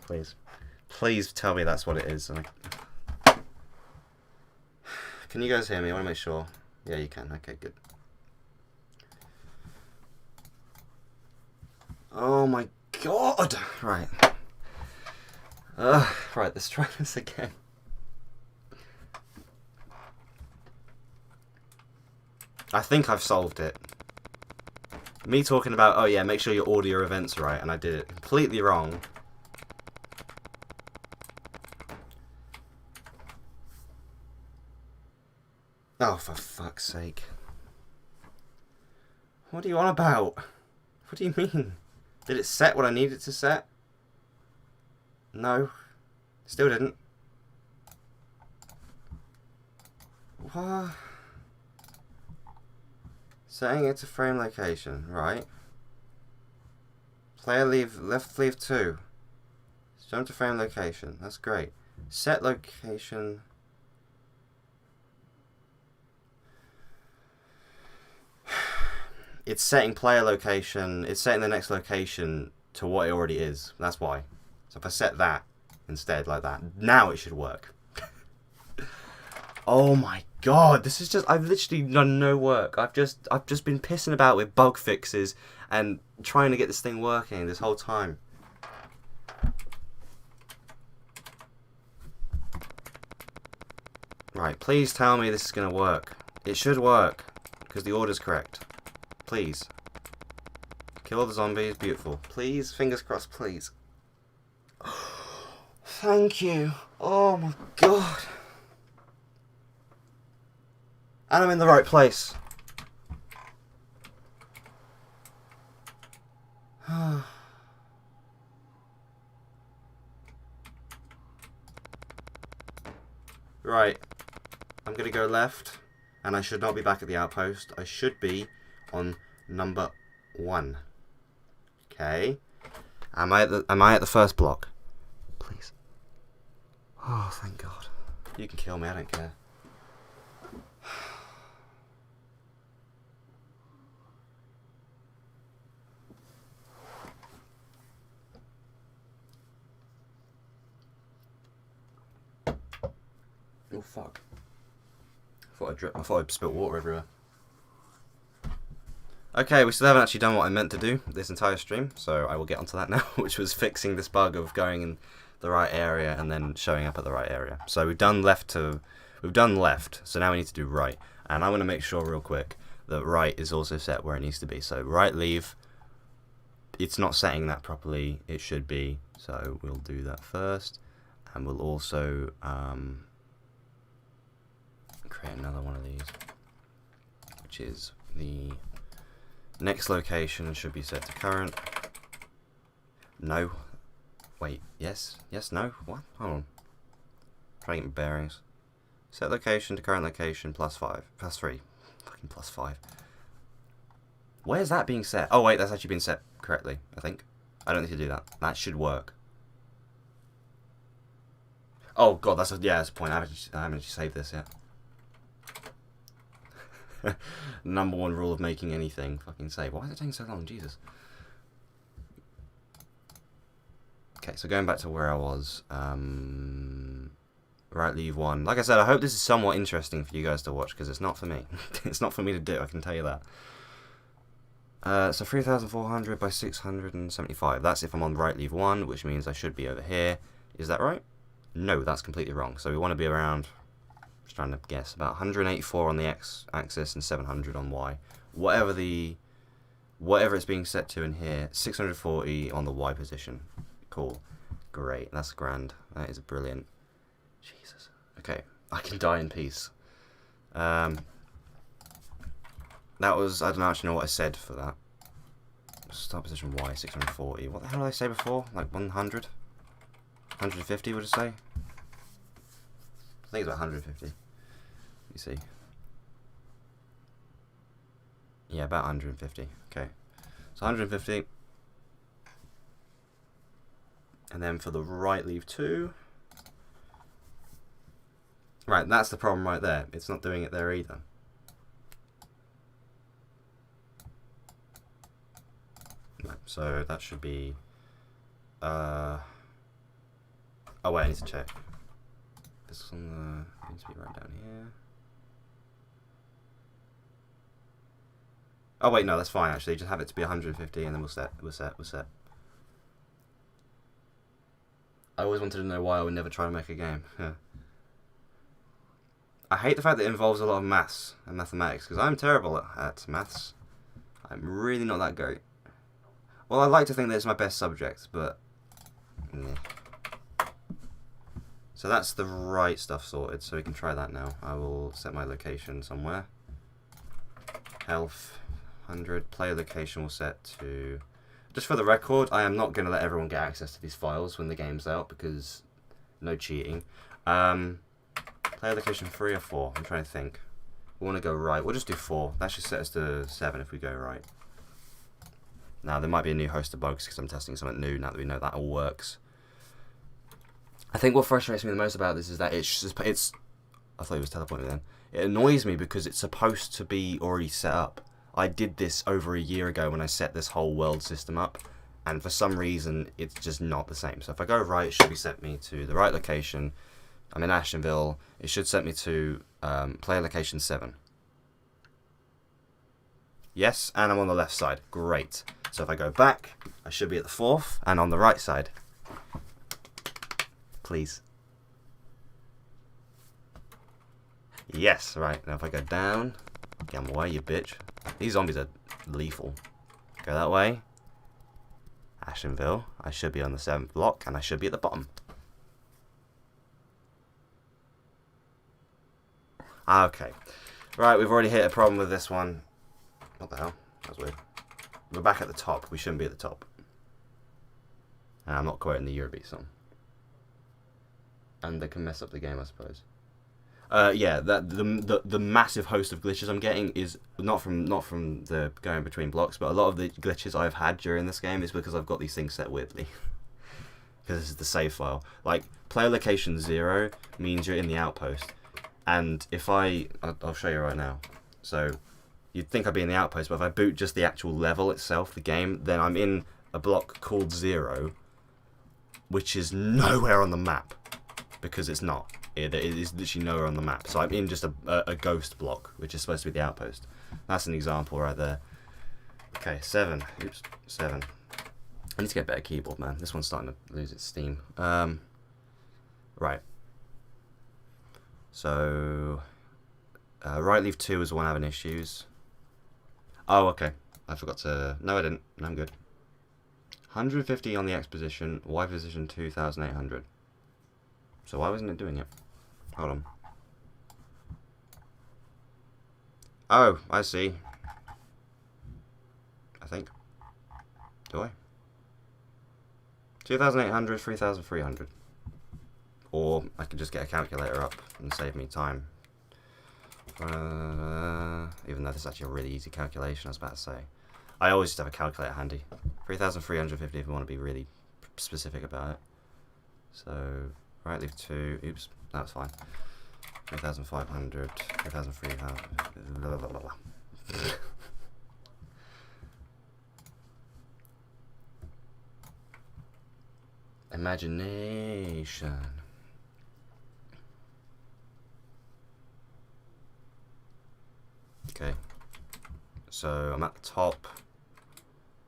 Please. Please tell me that's what it is. Can you guys hear me? I want to make sure. Yeah, you can. Okay, good. Oh my god! Right. Right, let's try this again. I think I've solved it. Me talking about, oh yeah, make sure your audio event's right, and I did it completely wrong. Oh, for fuck's sake. What are you on about? What do you mean? Did it set what I needed to set? No. Still didn't. What? Setting it to frame location, right. Player leave, left leave 2. Jump to frame location, that's great. Set location. It's setting player location, it's setting the next location to what it already is. That's why. So if I set that instead, like that, now it should work. Oh my god, this is just, I've literally done no work. I've just been pissing about with bug fixes and trying to get this thing working this whole time. Right, please tell me this is going to work. It should work, because the order's correct. Please. Kill all the zombies, beautiful. Please, fingers crossed, please. Thank you. Oh my god. And I'm in the right place. Right. I'm going to go left. And I should not be back at the outpost. I should be on number 1. Okay. Am I at the first block? Please. Oh, thank God. You can kill me, I don't care. Oh fuck. I thought I'd spilt water everywhere. Okay, we still haven't actually done what I meant to do this entire stream, so I will get onto that now, which was fixing this bug of going in the right area and then showing up at the right area. So we've done left, so now we need to do right. And I want to make sure real quick that right is also set where it needs to be. So right leave, it's not setting that properly, it should be, so we'll do that first. And we'll also create another one of these, which is the next location should be set to current. No. Wait, yes? Yes, no? What? Hold on. Trying to get my bearings. Set location to current location +5. +3. Fucking +5. Where's that being set? Oh wait, that's actually been set correctly, I think. I don't need to do that. That should work. Oh god, that's a point. I haven't actually saved this yet. Number one rule of making anything, fucking save. Why is it taking so long? Jesus. Okay, so going back to where I was, right, leave one. Like I said, I hope this is somewhat interesting for you guys to watch, because it's not for me. It's not for me to do, I can tell you that. So 3,400 by 675. That's if I'm on right, leave one, which means I should be over here. Is that right? No, that's completely wrong. So we want to be around, just trying to guess, about 184 on the x-axis and 700 on y. Whatever it's being set to in here, 640 on the y position. Cool. Great. That's grand. That is brilliant. Jesus. Okay. I can die in peace. That was, I don't actually know what I said for that. Start position Y, 640. What the hell did I say before? Like 100? 150, would I say? I think it's about 150. Let me see. Yeah, about 150. Okay. So 150. And then for the right, leave 2. Right, that's the problem right there. It's not doing it there either. Right, so that should be... oh wait, I need to check. This is on the... It needs to be right down here. Oh wait, no, that's fine actually. Just have it to be 150 and then we'll set. I always wanted to know why I would never try and make a game. Yeah. I hate the fact that it involves a lot of maths and mathematics, because I'm terrible at maths. I'm really not that great. Well, I like to think that it's my best subject, but... yeah. So that's the right stuff sorted, so we can try that now. I will set my location somewhere. Health, 100. Player location will set to... Just for the record, I am not going to let everyone get access to these files when the game's out, because no cheating. Player location 3 or 4? I'm trying to think. We want to go right. We'll just do 4. That should set us to 7 if we go right. Now, there might be a new host of bugs because I'm testing something new now that we know that all works. I think what frustrates me the most about this is that it's I thought it was teleporting then. It annoys me because it's supposed to be already set up. I did this over a year ago when I set this whole world system up, and for some reason it's just not the same. So if I go right, it should be set me to the right location. I'm in Ashtonville. It should set me to player location 7. Yes, and I'm on the left side. Great. So if I go back, I should be at the 4th and on the right side. Please. Yes, right. Now if I go down, get away, you bitch. These zombies are lethal. Go that way. Ashtonville. I should be on the 7th block, and I should be at the bottom. Okay. Right, we've already hit a problem with this one. What the hell? That's weird. We're back at the top. We shouldn't be at the top. And I'm not quoting the Eurobeat song. And they can mess up the game, I suppose. Yeah, the massive host of glitches I'm getting is not from the going between blocks, but a lot of the glitches I've had during this game is because I've got these things set weirdly. Because this is the save file. Like, player location 0 means you're in the outpost. And if I'll show you right now. So, you'd think I'd be in the outpost, but if I boot just the actual level itself, the game, then I'm in a block called 0, which is nowhere on the map. Because it's not. It is literally nowhere on the map. So I'm in just a ghost block, which is supposed to be the outpost. That's an example right there. Okay, 7. Oops, 7. I need to get a better keyboard, man. This one's starting to lose its steam. Right. So, right leave 2 is the one having issues. Oh, okay. I forgot to... No, I didn't. No, I'm good. 150 on the X position. Y position 2,800. So why wasn't it doing it? Hold on. Oh, I see. I think. Do I? 2,800, 3,300. Or I could just get a calculator up and save me time. Even though this is actually a really easy calculation, I was about to say. I always just have a calculator handy. 3,350 if we want to be really specific about it. So, right, leave 2. Oops, that's fine. 3,500, 3,300. Blah, blah, blah, blah. Imagination. Okay. So I'm at the top.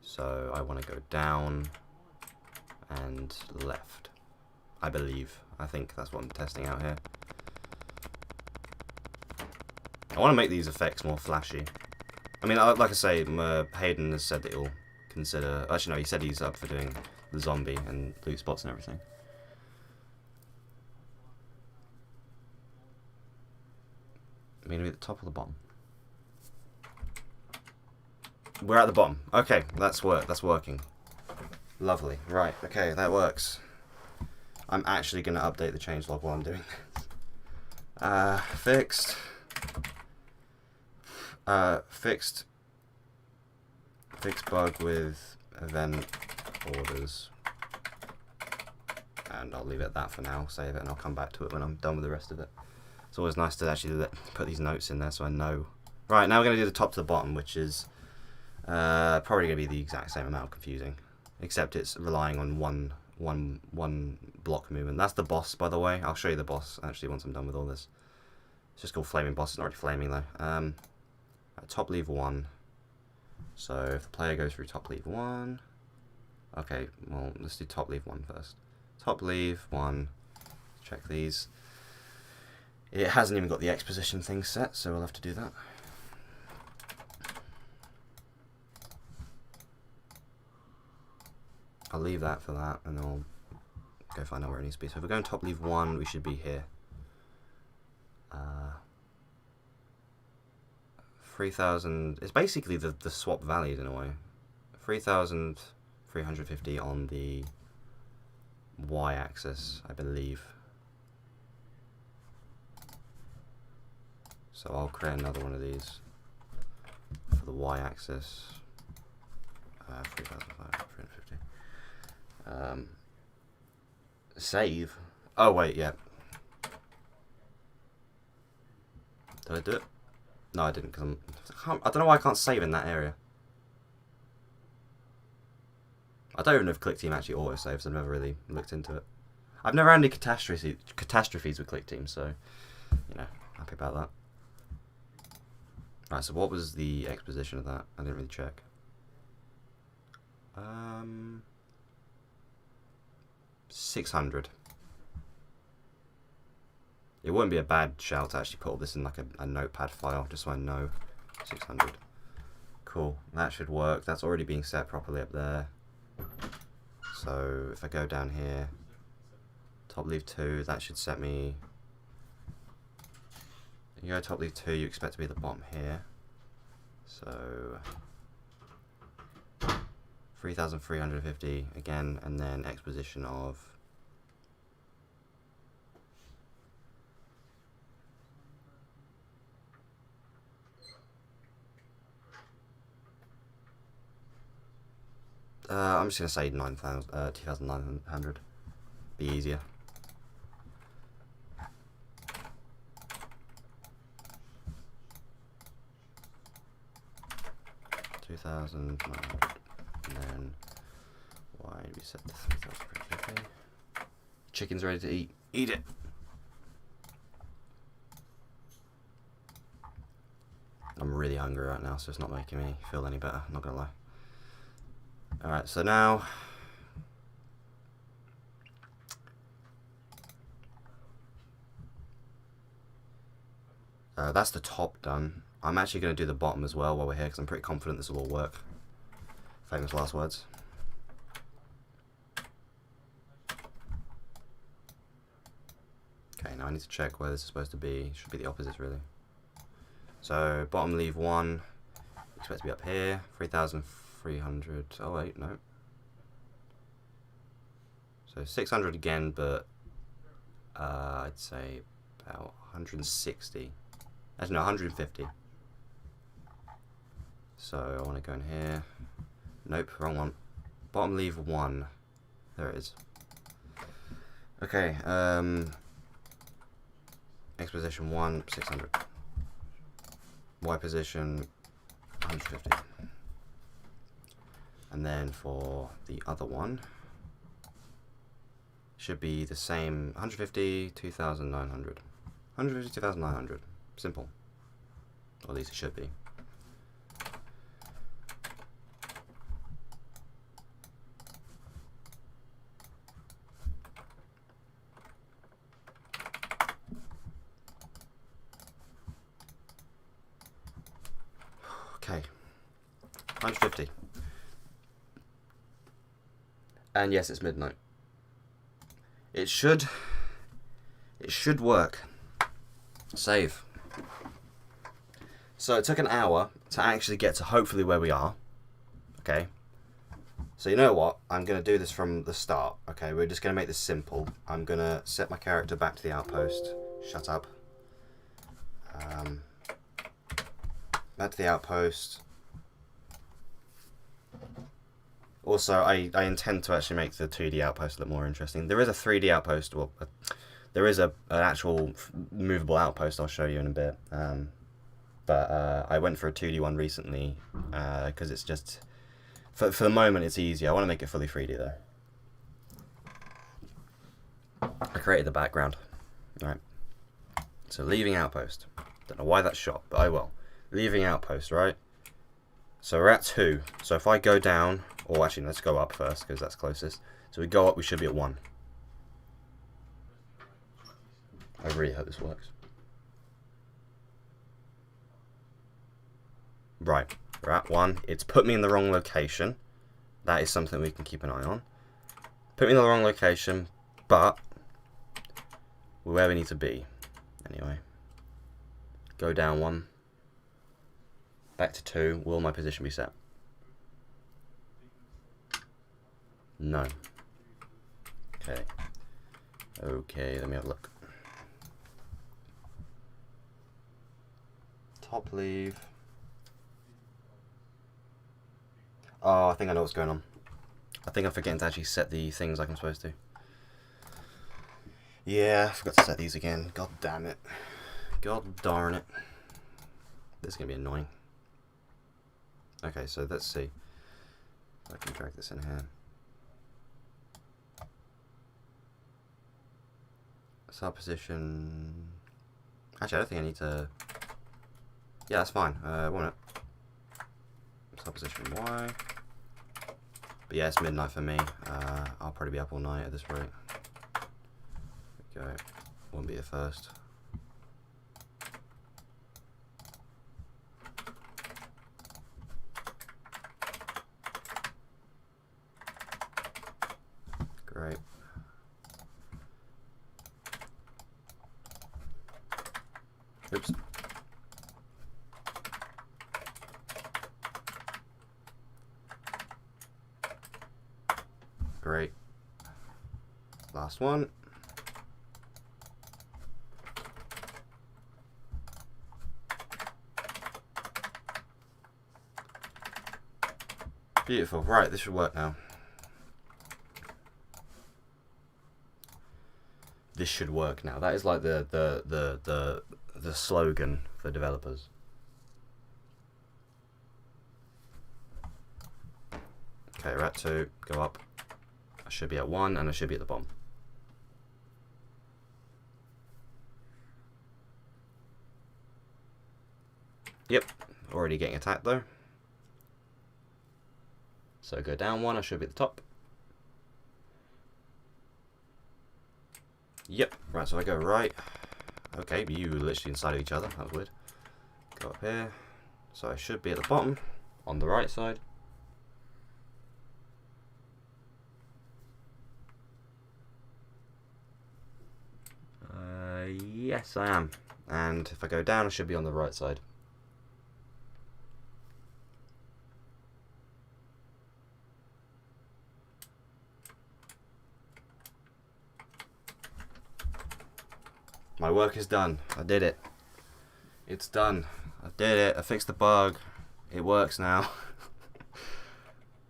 So I want to go down and left. I believe. I think that's what I'm testing out here. I want to make these effects more flashy. I mean, like I say, Hayden has said that he'll consider... Actually, no, he said he's up for doing the zombie and loot spots and everything. I mean, are we at the top or the bottom? We're at the bottom. Okay, that's working. Lovely. Right, okay, that works. I'm actually going to update the changelog while I'm doing this. Fixed. Fixed bug with event orders. And I'll leave it at that for now, save it, and I'll come back to it when I'm done with the rest of it. It's always nice to actually put these notes in there so I know. Right, now we're going to do the top to the bottom, which is probably going to be the exact same amount of confusing, except it's relying on one block movement. That's the boss, by the way. I'll show you the boss actually once I'm done with all this. It's just called flaming boss. It's not really flaming though. Top leave 1. So if the player goes through top leave 1, okay, well let's do top leave 1 first. Top leave 1. Check these. It hasn't even got the exposition thing set, so we'll have to do that. I'll leave that for that, and then I'll go find out where it needs to be. So if we're going top leave 1, we should be here. 3,000. It's basically the swap values in a way. 3,350 on the y-axis, I believe. So I'll create another one of these for the y-axis. 3,550. Save. Oh wait, yeah. Did I do it? No, I didn't, because I don't know why I can't save in that area. I don't even know if ClickTeam actually auto-saves. I've never really looked into it. I've never had any catastrophes with ClickTeam, so, you know, happy about that. Right, so what was the exposition of that? I didn't really check. 600. It wouldn't be a bad shout to actually put all this in like a notepad file, just so I know. 600. Cool, that should work. That's already being set properly up there. So if I go down here, top leave 2, that should set me. You go top leave 2, you expect to be at the bottom here. So 3,350 again, and then exposition of 2,900. I'm just gonna say 2,900. Be easier. $2,900, and then why did we set the 3,350? Chicken's ready to eat. Eat it. I'm really hungry right now, so it's not making me feel any better. Not gonna lie. Alright, so now that's the top done. I'm actually going to do the bottom as well while we're here, because I'm pretty confident this will all work. Famous last words. Okay, now I need to check where this is supposed to be. It should be the opposites, really. So, bottom leave 1. Expect to be up here. 3,300. Oh, wait, no. So, 600 again, but I'd say about 160. Actually, no, 150. So I want to go in here. Nope, wrong one. bottom lever 1. There it is. Okay, X position 1, 600. Y position 150. And then for the other one, should be the same, 150, 2,900. 150, 2,900. Simple. Or at least it should be. Okay, 150. And yes, it's midnight. It should work. Save. So it took an hour to actually get to hopefully where we are. Okay. So you know what? I'm going to do this from the start. Okay, we're just going to make this simple. I'm going to set my character back to the outpost. Shut up. Back to the outpost. Also, I intend to actually make the 2D outpost a little more interesting. There is a 3D outpost, well, there is an actual movable outpost I'll show you in a bit. But I went for a 2D one recently because it's just, for the moment it's easier. I want to make it fully 3D though. I created the background. Alright. So leaving outpost. Don't know why that's shot, but I will. Leaving outpost, right? So we're at 2. So if I go down, or actually let's go up first because that's closest. So we go up, we should be at 1. I really hope this works. Right, we're at 1. It's put me in the wrong location. That is something we can keep an eye on. Put me in the wrong location, but we're where we need to be. Anyway. Go down 1. Back to 2. Will my position be set? No. Okay. Okay, let me have a look. Top leave. Oh, I think I know what's going on. I think I'm forgetting to actually set the things like I'm supposed to. Yeah, I forgot to set these again. God damn it. God darn it. This is going to be annoying. Okay, so let's see. I can drag this in here. Sub position. Actually, I don't think I need to. Yeah, that's fine. Won't it? Sub position Y. But yeah, it's midnight for me. I'll probably be up all night at this rate. There we go. Won't be here first. Great. Oops. Great. Last one. Beautiful. Right, this should work now. This should work now. That is like the slogan for developers. Okay, we're at 2. Go up. I should be at 1, and I should be at the bottom. Yep, already getting attacked though. So go down 1, I should be at the top. Yep, right, so I go right. Okay, but you were literally inside of each other, that was weird. Go up here. So I should be at the bottom, on the right side. Yes, I am. And if I go down, I should be on the right side. My work is done. I did it. It's done. I did it. I fixed the bug. It works now.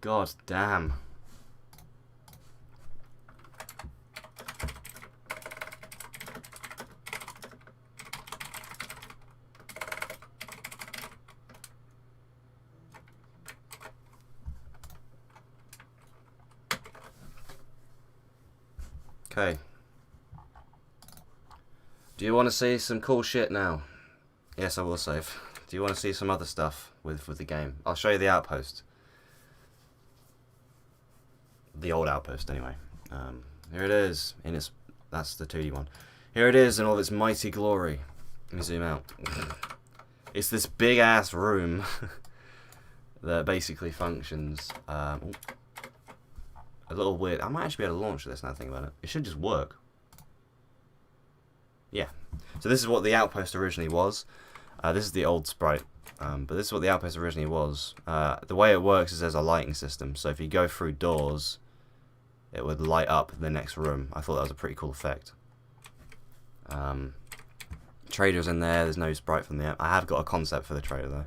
God damn. Okay. Do you want to see some cool shit now? Yes, I will save. Do you want to see some other stuff with the game? I'll show you the outpost. The old outpost, anyway. Here it is. That's the 2D one. Here it is in all of its mighty glory. Let me zoom out. It's this big ass room that basically functions. A little weird. I might actually be able to launch this now. Think about it. It should just work. Yeah. So this is what the outpost originally was. This is the old sprite. But this is what the outpost originally was. The way it works is there's a lighting system. So if you go through doors, it would light up the next room. I thought that was a pretty cool effect. Trader's in there. There's no sprite from the app. I have got a concept for the trader though.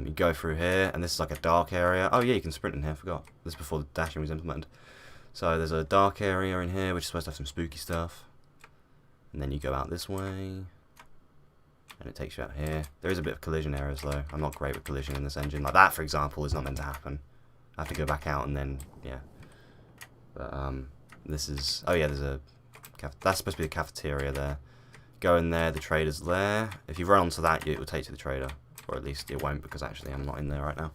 You go through here, and this is like a dark area. Oh yeah, you can sprint in here. I forgot. This is before the dashing was implemented. So there's a dark area in here, which is supposed to have some spooky stuff. And then you go out this way, and it takes you out here. There is a bit of collision errors though. I'm not great with collision in this engine. Like that, for example, is not meant to happen. I have to go back out and then, yeah. But this is, oh yeah, there's a, that's supposed to be the cafeteria there. Go in there, the trader's there. If you run onto that, it will take you to the trader. Or at least it won't, because actually I'm not in there right now.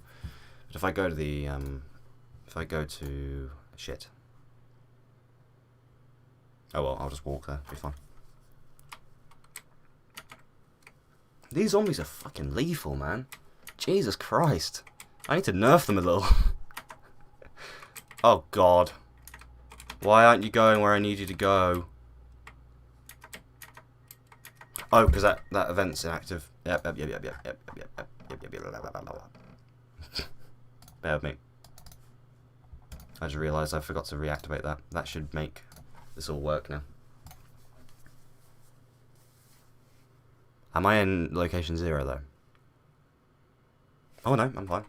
But if I go to the, shit. Oh well, I'll just walk there, it'll be fine. These zombies are fucking lethal, man. Jesus Christ. I need to nerf them a little. Oh god. Why aren't you going where I need you to go? Oh, because that event's inactive. Yep. Bear with me. I just realised I forgot to reactivate that. That should make this all work now. Am I in location 0 though? Oh no, I'm fine.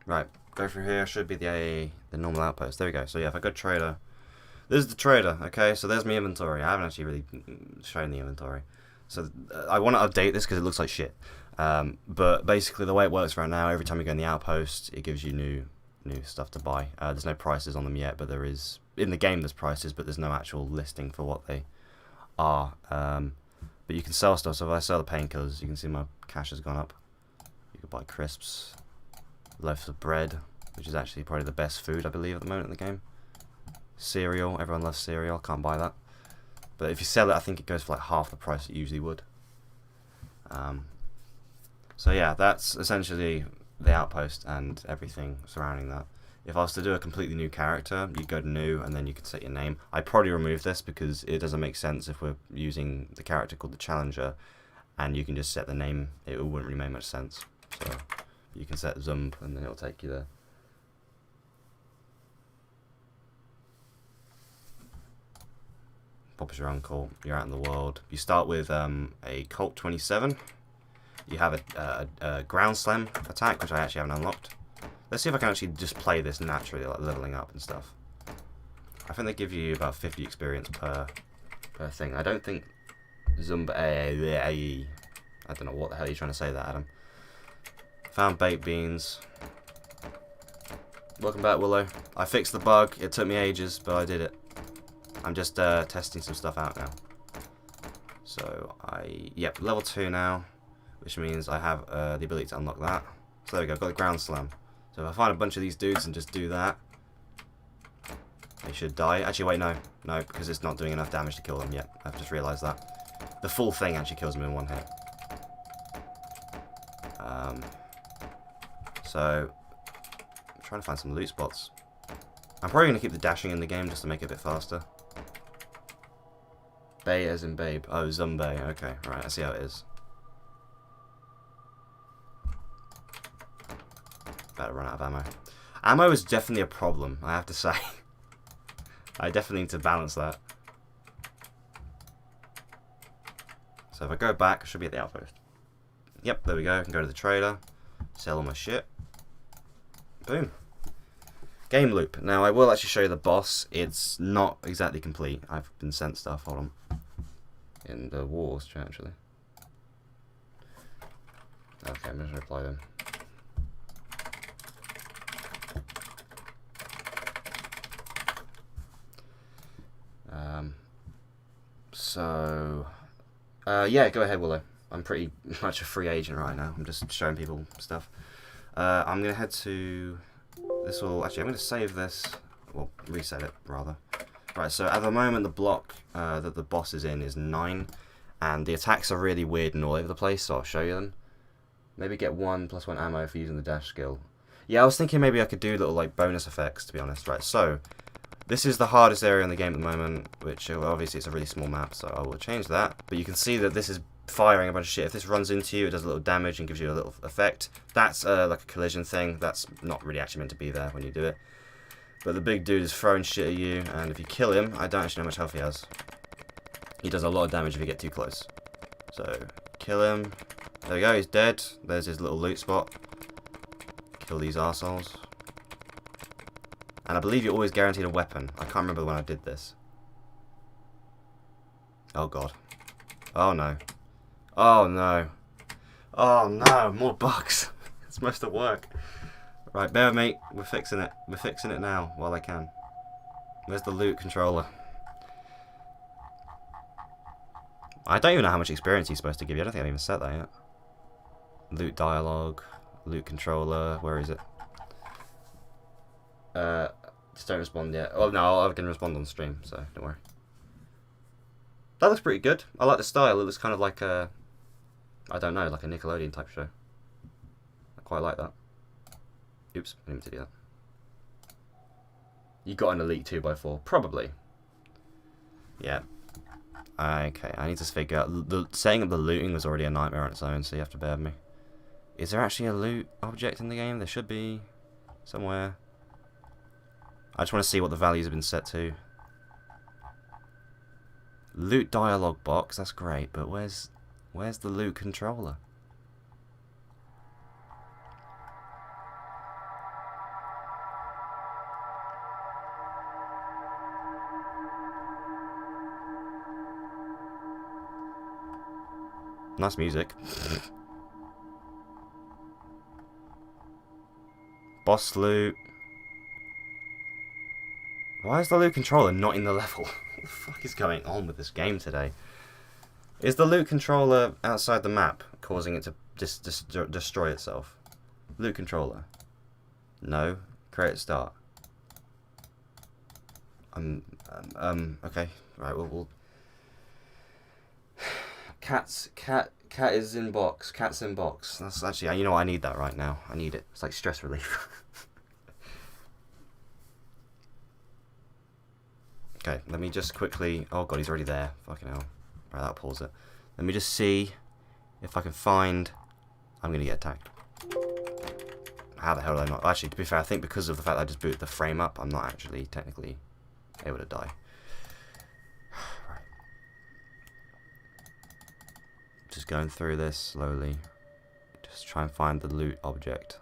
Right, go through here, should be the normal outpost. There we go. So yeah, if I go trader, this is the trader, okay? So there's my inventory. I haven't actually really shown the inventory. So I want to update this because it looks like shit. But basically the way it works right now, every time you go in the outpost, it gives you new stuff to buy. There's no prices on them yet, but there is, in the game there's prices, but there's no actual listing for what they are. But you can sell stuff. So if I sell the painkillers, you can see my cash has gone up. You can buy crisps, loaves of bread, which is actually probably the best food I believe at the moment in the game. Cereal, everyone loves cereal, can't buy that. But if you sell it, I think it goes for like half the price it usually would. So yeah, that's essentially the outpost and everything surrounding that. If I was to do a completely new character, you go to new and then you could set your name. I'd probably remove this because it doesn't make sense if we're using the character called the Challenger and you can just set the name. It wouldn't really make much sense. So you can set Zumb and then it'll take you there. Pop is your uncle, you're out in the world. You start with a Colt 27. You have a ground slam attack, which I actually haven't unlocked. Let's see if I can actually just play this naturally, like leveling up and stuff. I think they give you about 50 experience per thing. I don't think Zumba. I don't know what the hell you're trying to say there, Adam. Found baked beans. Welcome back, Willow. I fixed the bug. It took me ages, but I did it. I'm just testing some stuff out now. So yep, level 2 now, which means I have the ability to unlock that. So there we go, got the ground slam. So if I find a bunch of these dudes and just do that, they should die. Actually, wait, no, because it's not doing enough damage to kill them yet. I've just realised that. The full thing actually kills them in one hit. So I'm trying to find some loot spots. I'm probably going to keep the dashing in the game just to make it a bit faster. Bay as in babe. Oh, Zumbay. Okay, right, I see how it is. Better run out of ammo. Ammo is definitely a problem, I have to say. I definitely need to balance that. So if I go back, I should be at the outpost. Yep, there we go. I can go to the trader, sell all my shit. Boom. Game loop. Now I will actually show you the boss. It's not exactly complete. I've been sent stuff. Hold on. In the wars, actually. Okay, I'm going to reply them. so... yeah, go ahead, Willow. I'm pretty much a free agent right now. I'm just showing people stuff. I'm going to head to... This will... Actually, I'm going to save this. Well, reset it, rather. Right, so at the moment, the block that the boss is in is 9. And the attacks are really weird and all over the place, so I'll show you them. Maybe get 1+1 ammo for using the dash skill. Yeah, I was thinking maybe I could do little like bonus effects, to be honest. Right, so this is the hardest area in the game at the moment, which obviously it's a really small map, so I will change that. But you can see that this is firing a bunch of shit. If this runs into you, it does a little damage and gives you a little effect. That's like a collision thing. That's not really actually meant to be there when you do it. But the big dude is throwing shit at you, and if you kill him, I don't actually know how much health he has. He does a lot of damage if you get too close. So, kill him. There we go, he's dead. There's his little loot spot. Kill these arseholes. And I believe you're always guaranteed a weapon. I can't remember when I did this. Oh god. Oh no. Oh no. Oh no, more bugs. It's most of work. Right, bear with me. We're fixing it. We're fixing it now while I can. Where's the loot controller? I don't even know how much experience he's supposed to give you. I don't think I've even set that yet. Loot dialogue. Loot controller. Where is it? Just don't respond yet. Oh no, I can respond on stream, so don't worry. That looks pretty good. I like the style. It looks kind of like a... I don't know, like a Nickelodeon type show. I quite like that. Oops, I didn't mean to do that. You got an Elite 2x4. Probably. Yeah. Okay, I need to figure out... setting up the looting was already a nightmare on its own, so you have to bear with me. Is there actually a loot object in the game? There should be. Somewhere. I just want to see what the values have been set to. Loot dialogue box, that's great, but where's the loot controller? Nice music. Boss loot. Why is the loot controller not in the level? What the fuck is going on with this game today? Is the loot controller outside the map, causing it to destroy itself? Loot controller. No. Create start. Okay. Right, we'll... Cat is in box. Cat's in box. That's actually... You know what? I need that right now. I need it. It's like stress relief. Okay, let me just quickly... Oh god, he's already there. Fucking hell. Right, that'll pause it. Let me just see if I can find... I'm going to get attacked. How the hell did I not... Actually, to be fair, I think because of the fact that I just booted the frame up, I'm not actually technically able to die. Right. Just going through this slowly. Just try and find the loot object.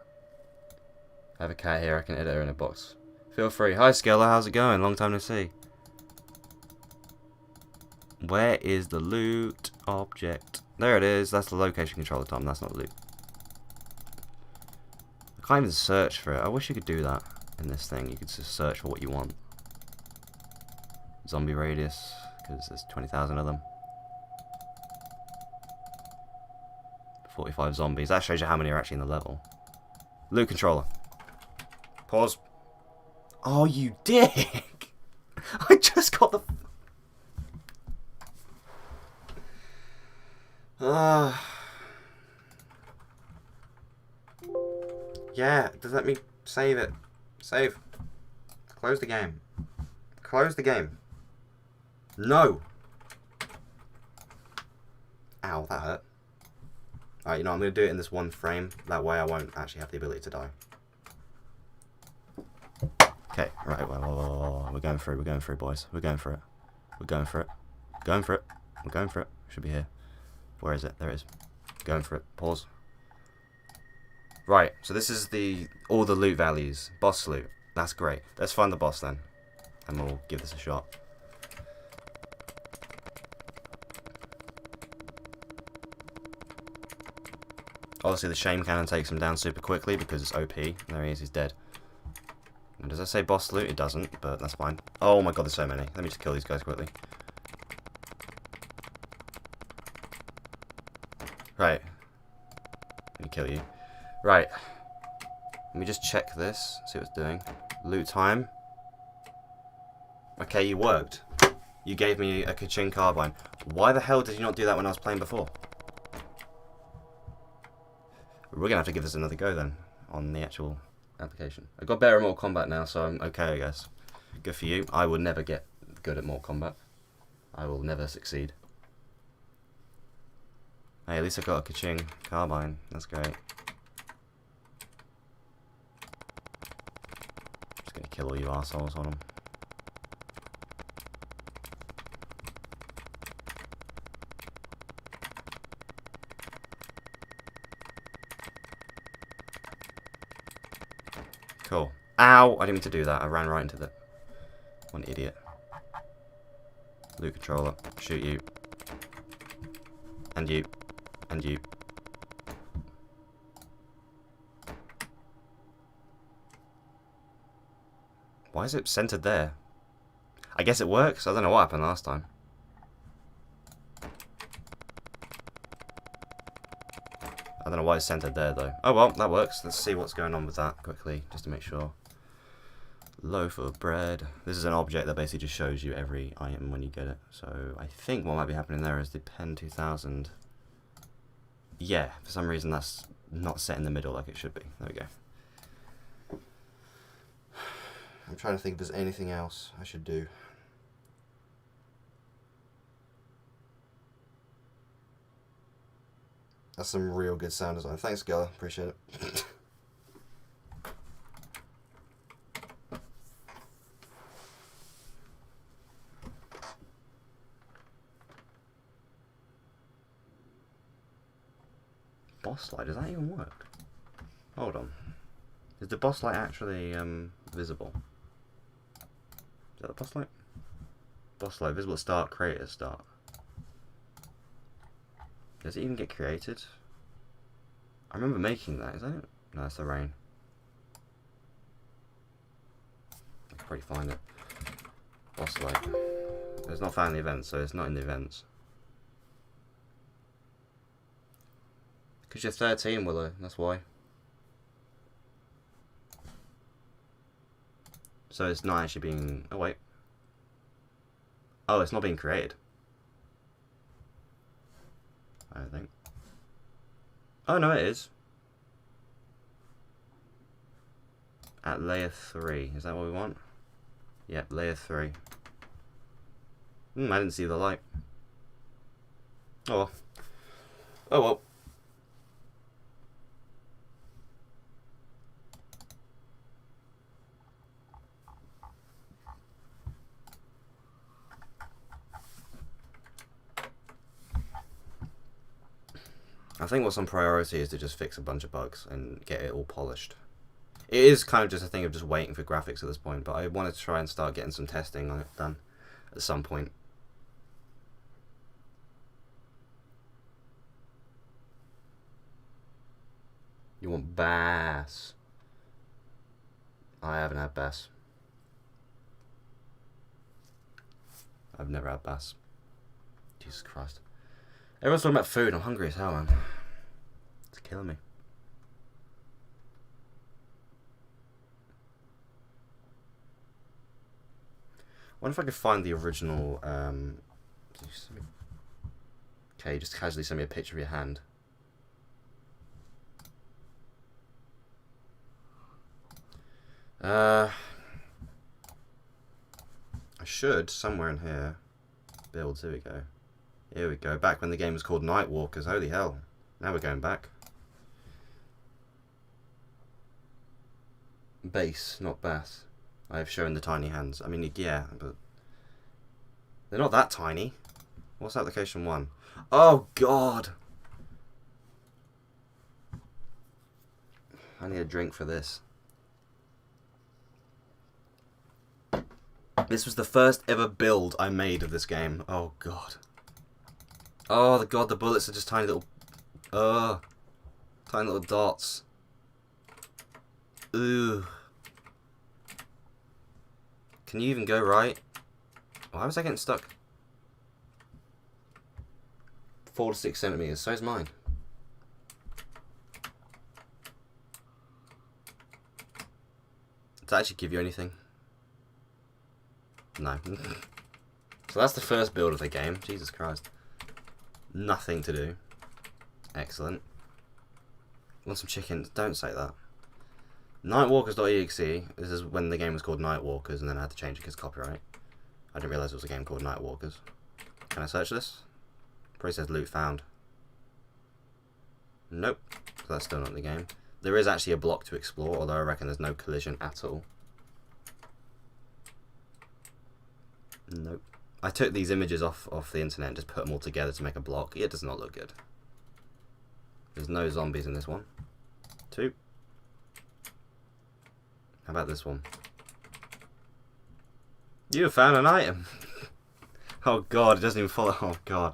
I have a cat here. I can edit her in a box. Feel free. Hi, Skella. How's it going? Long time no see. Where is the loot object? There it is. That's the location controller, Tom. That's not loot. I can't even search for it. I wish you could do that in this thing. You could just search for what you want. Zombie radius, because there's 20,000 of them. 45 zombies. That shows you how many are actually in the level. Loot controller. Pause. Oh, you dick! I just got the... Yeah, does that mean save it? Save. Close the game. Close the game. No! Ow, that hurt. Alright, you know, I'm going to do it in this one frame. That way I won't actually have the ability to die. Okay, right, well, we're going through, boys. We're going for it. We're going for it. Going for it. We're going for it. Should be here. Where is it? There it is. Going for it. Pause. Right, so this is all the loot values. Boss loot. That's great. Let's find the boss then. And we'll give this a shot. Obviously the shame cannon takes him down super quickly because it's OP. There he is, he's dead. And does that say boss loot? It doesn't, but that's fine. Oh my god, there's so many. Let me just kill these guys quickly. Right. Let me kill you. Right. Let me just check this, see what it's doing. Loot time. Okay, you worked. You gave me a Kachin carbine. Why the hell did you not do that when I was playing before? We're gonna have to give this another go then, on the actual application. I got better at Mortal Kombat now, so I'm okay, I guess. Good for you. I will never get good at Mortal Kombat. I will never succeed. Hey, at least I got a Kaching carbine. That's great. Just gonna kill all you assholes on them. Cool. Ow! I didn't mean to do that. I ran right into the... What an idiot. Loot controller. Shoot you. And you. And you. Why is it centered there? I guess it works. I don't know what happened last time. I don't know why it's centered there though. Oh well, that works. Let's see what's going on with that quickly, just to make sure. Loaf of bread. This is an object that basically just shows you every item when you get it. So I think what might be happening there is the Pen 2000. Yeah, for some reason that's not set in the middle like it should be. There we go. I'm trying to think if there's anything else I should do. That's some real good sound design. Thanks, Gella. Appreciate it. Boss light, does that even work? Hold on. Is the boss light actually visible? Is that the boss light? Boss light, visible at start, create at start. Does it even get created? I remember making that, is that it? No, that's the rain. I can probably find it. Boss light. It's not found in the events, so it's not in the events. Because you're 13, Willow, that's why. So it's not actually being... Oh, wait. Oh, it's not being created. I don't think. Oh, no, it is. At layer 3. Is that what we want? Yep, layer 3. I didn't see the light. Oh, well. Oh, well. I think what's on priority is to just fix a bunch of bugs and get it all polished. It is kind of just a thing of just waiting for graphics at this point, but I wanted to try and start getting some testing on it done at some point. You want bass? I haven't had bass. I've never had bass. Jesus Christ. Everyone's talking about food. I'm hungry as hell, man. It's killing me. I wonder if I could find the original. Okay, just casually send me a picture of your hand. I should somewhere in here. Builds. Here we go. Here we go, back when the game was called Nightwalkers, holy hell. Now we're going back. Base, not bass. I have shown the tiny hands. I mean, yeah, but... They're not that tiny. What's application 1? Oh, God! I need a drink for this. This was the first ever build I made of this game. Oh, God. Oh, the bullets are just tiny little... tiny little dots. Ooh. Can you even go right? Why was I getting stuck? 4 to 6 centimeters, so is mine. Does that actually give you anything? No. So that's the first build of the game. Jesus Christ. Nothing to do. Excellent. Want some chickens? Don't say that. Nightwalkers.exe. This is when the game was called Nightwalkers, and then I had to change it because copyright. I didn't realise it was a game called Nightwalkers. Can I search this? Probably says loot found. Nope. So that's still not the game. There is actually a block to explore, although I reckon there's no collision at all. Nope. I took these images off the internet and just put them all together to make a block. It does not look good. There's no zombies in this one. 2. How about this one? You have found an item. Oh god, it doesn't even follow. Oh god.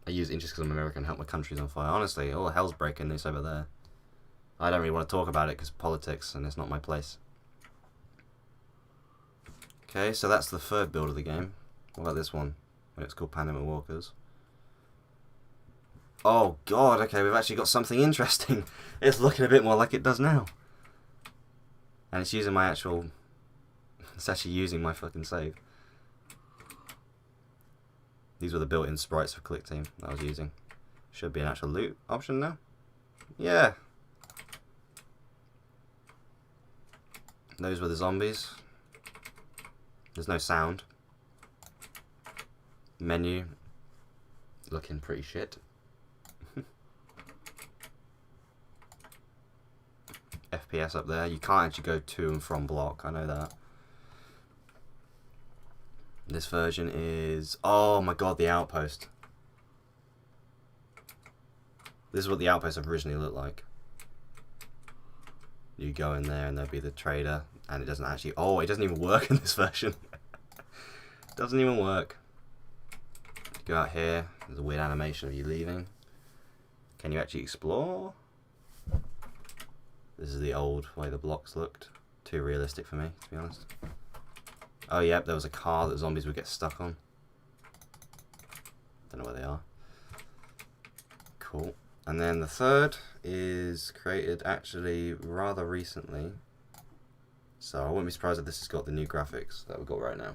I use inches because I'm American and help my country's on fire. Honestly, all hell's breaking loose over there. I don't really want to talk about it because politics and it's not my place. Okay, so that's the third build of the game. What about this one? When it's called Pandemic Walkers. Oh god, okay, we've actually got something interesting. It's looking a bit more like it does now. And it's using my actual... It's actually using my fucking save. These were the built-in sprites for Click Team that I was using. Should be an actual loot option now. Yeah. Those were the zombies. There's no sound. Menu. Looking pretty shit. FPS up there. You can't actually go to and from block. I know that. This version is... Oh my god, the outpost. This is what the outpost originally looked like. You go in there and there'll be the trader. And it doesn't actually... Oh, it doesn't even work in this version. Doesn't even work. Go out here. There's a weird animation of you leaving. Can you actually explore? This is the old way the blocks looked. Too realistic for me, to be honest. Oh, yep, there was a car that zombies would get stuck on. Don't know where they are. Cool. And then the third is created actually rather recently. So I wouldn't be surprised if this has got the new graphics that we've got right now.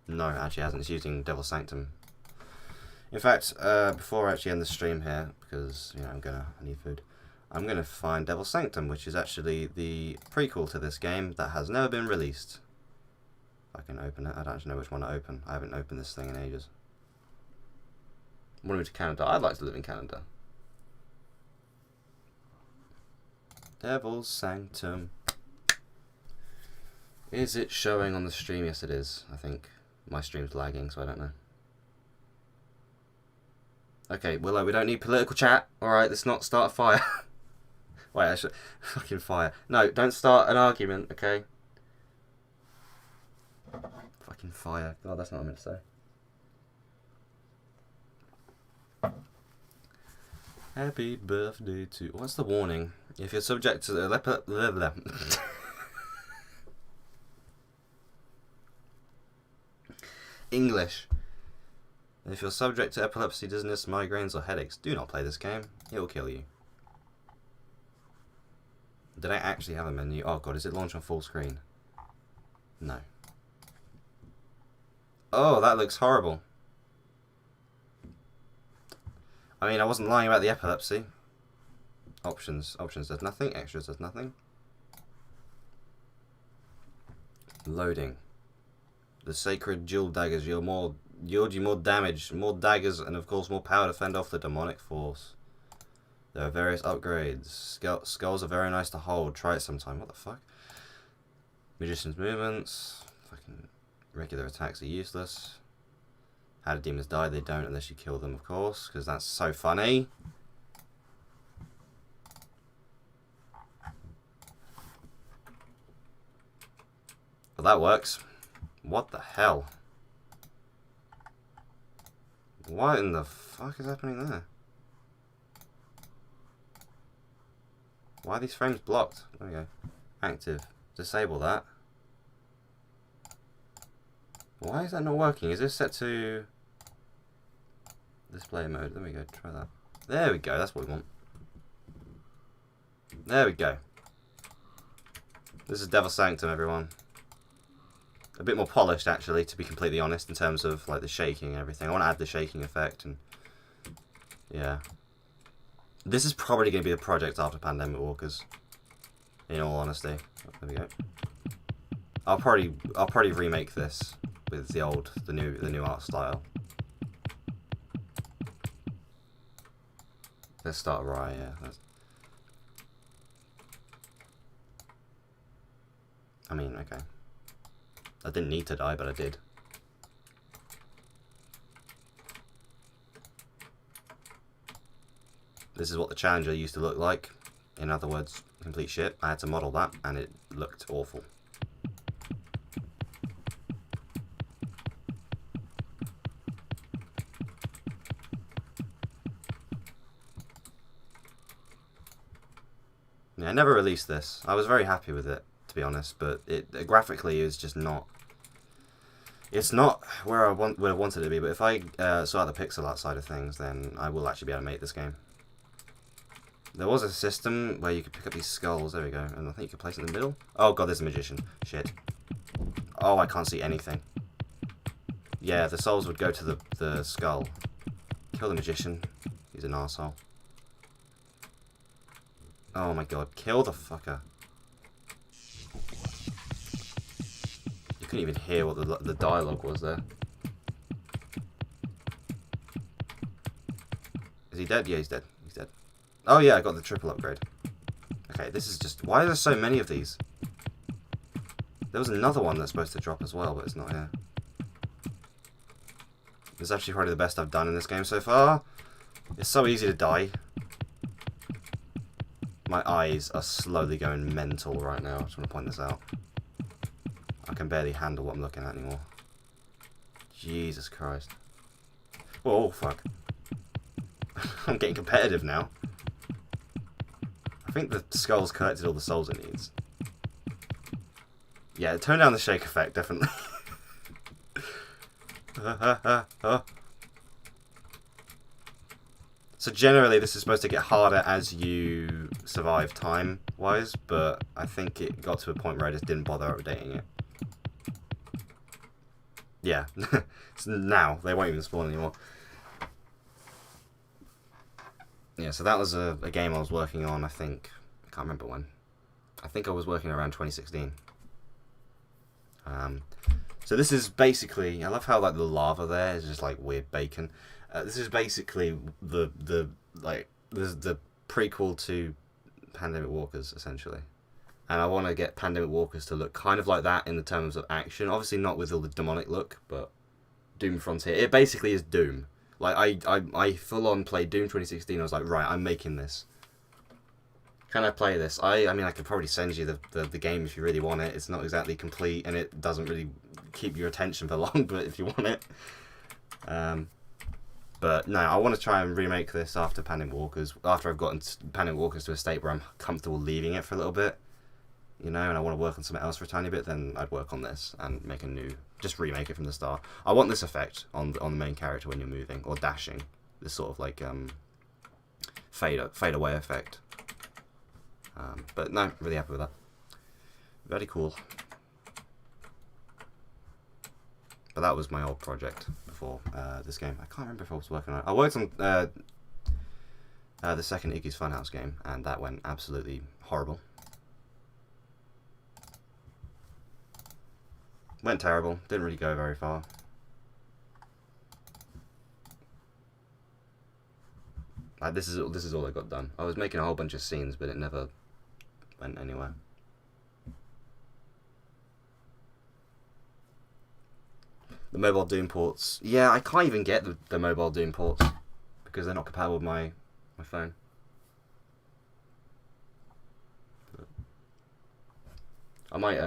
No, it actually hasn't. It's using Devil's Sanctum. In fact, before I actually end the stream here, because you know I need food, I'm gonna find Devil's Sanctum, which is actually the prequel to this game that has never been released. If I can open it, I don't actually know which one to open. I haven't opened this thing in ages. I'm moving to Canada. I'd like to live in Canada. Devil's Sanctum. Is it showing on the stream? Yes, it is. I think my stream's lagging, so I don't know. Okay, Willow, we don't need political chat. Alright, let's not start a fire. Wait, I should... Fucking fire. No, don't start an argument, okay? Fucking fire. God, that's not what I meant to say. Happy birthday to... What's the warning? If you're subject to the... English. If you're subject to epilepsy, dizziness, migraines, or headaches, do not play this game. It will kill you. Did I actually have a menu? Oh god, is it launched on full screen? No. Oh, that looks horrible. I mean, I wasn't lying about the epilepsy. Options. Options does nothing. Extras does nothing. Loading. The sacred jewel daggers yield you more damage, more daggers, and of course more power to fend off the demonic force. There are various upgrades. Skulls are very nice to hold. Try it sometime. What the fuck? Magician's movements. Fucking regular attacks are useless. How do demons die? They don't unless you kill them, of course, because that's so funny. Well, that works. What the hell? What in the fuck is happening there? Why are these frames blocked? There we go. Active. Disable that. Why is that not working? Is this set to display mode? There we go, try that. There we go, that's what we want. There we go. This is Devil Sanctum, everyone. A bit more polished, actually, to be completely honest, in terms of like the shaking and everything. I want to add the shaking effect, and yeah. This is probably going to be the project after Pandemic Walkers, in all honesty. There we go. I'll probably remake this with the new art style. Let's start right, yeah. I mean, okay. I didn't need to die, but I did. This is what the Challenger used to look like. In other words, complete shit. I had to model that, and it looked awful. Yeah, I never released this. I was very happy with it, to be honest, but it graphically is just not. It's not where I would have wanted it to be. But if I sort out the pixel art side of things, then I will actually be able to make this game. There was a system where you could pick up these skulls. There we go, and I think you could place it in the middle. Oh god, there's a magician. Shit. Oh, I can't see anything. Yeah, the souls would go to the skull. Kill the magician. He's an arsehole. Oh my god, kill the fucker. You couldn't even hear what the dialogue was there. Is he dead? Yeah, he's dead. He's dead. Oh yeah, I got the triple upgrade. Okay, this is just... Why are there so many of these? There was another one that's supposed to drop as well, but it's not here. This is actually probably the best I've done in this game so far. It's so easy to die. My eyes are slowly going mental right now. I just want to point this out. I can barely handle what I'm looking at anymore. Jesus Christ. Whoa, fuck. I'm getting competitive now. I think the skull's collected all the souls it needs. Yeah, turn down the shake effect, definitely. So generally this is supposed to get harder as you survive time-wise, but I think it got to a point where I just didn't bother updating it. Yeah, so now they won't even spawn anymore. Yeah, so that was a game I was working on, I think. I can't remember when. I think I was working around 2016. So this is basically... I love how like the lava there is just like weird bacon. This is basically the prequel to Pandemic Walkers, essentially. And I want to get Pandemic Walkers to look kind of like that in the terms of action. Obviously not with all the demonic look, but Doom Frontier. It basically is Doom. Like, I full on played Doom 2016. I was like, right, I'm making this. Can I play this? I mean, I could probably send you the game if you really want it. It's not exactly complete, and it doesn't really keep your attention for long, but if you want it. But no, I want to try and remake this after Pandemic Walkers. After I've gotten Pandemic Walkers to a state where I'm comfortable leaving it for a little bit. You know, and I want to work on something else for a tiny bit, then I'd work on this and make a new... Just remake it from the start. I want this effect on the main character when you're moving, or dashing. This sort of like fade away effect. But no, really happy with that. Very cool. But that was my old project before this game. I can't remember if I was working on it. I worked on the second Iggy's Funhouse game, and that went absolutely horrible. Went terrible. Didn't really go very far. This is all I got done. I was making a whole bunch of scenes, but it never went anywhere. The mobile Doom ports. Yeah, I can't even get the mobile Doom ports because they're not compatible with my phone. I might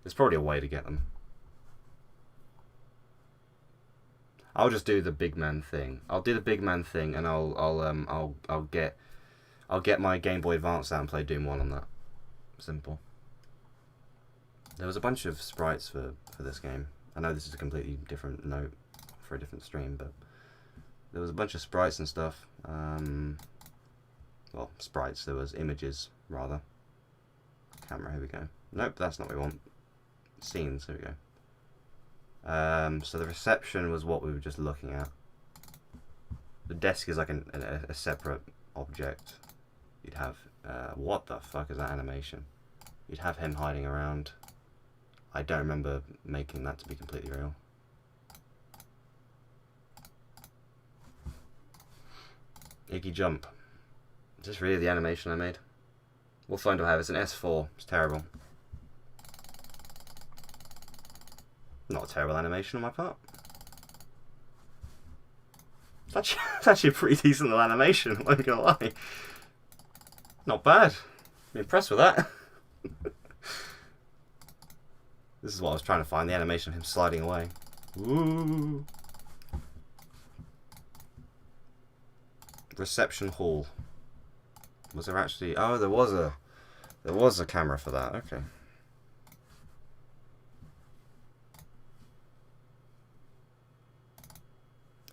there's probably a way to get them. I'll just do the big man thing. I'll do the big man thing, and I'll get my Game Boy Advance out and play Doom 1 on that. Simple. There was a bunch of sprites for this game. I know this is a completely different note for a different stream, but there was a bunch of sprites and stuff. Well, sprites, there was images, rather. Camera, here we go. Nope, that's not what we want. Scenes, here we go. So the reception was what we were just looking at. The desk is like a separate object. You'd have, what the fuck is that animation? You'd have him hiding around. I don't remember making that to be completely real. Iggy jump. Is this really the animation I made? What phone do I have? It's an S4. It's terrible. Not a terrible animation on my part. It's actually a pretty decent little animation, I'm not gonna lie. Not bad. I'm impressed with that. This is what I was trying to find, the animation of him sliding away. Woo! Reception hall. Was there actually... Oh, there was a camera for that, okay.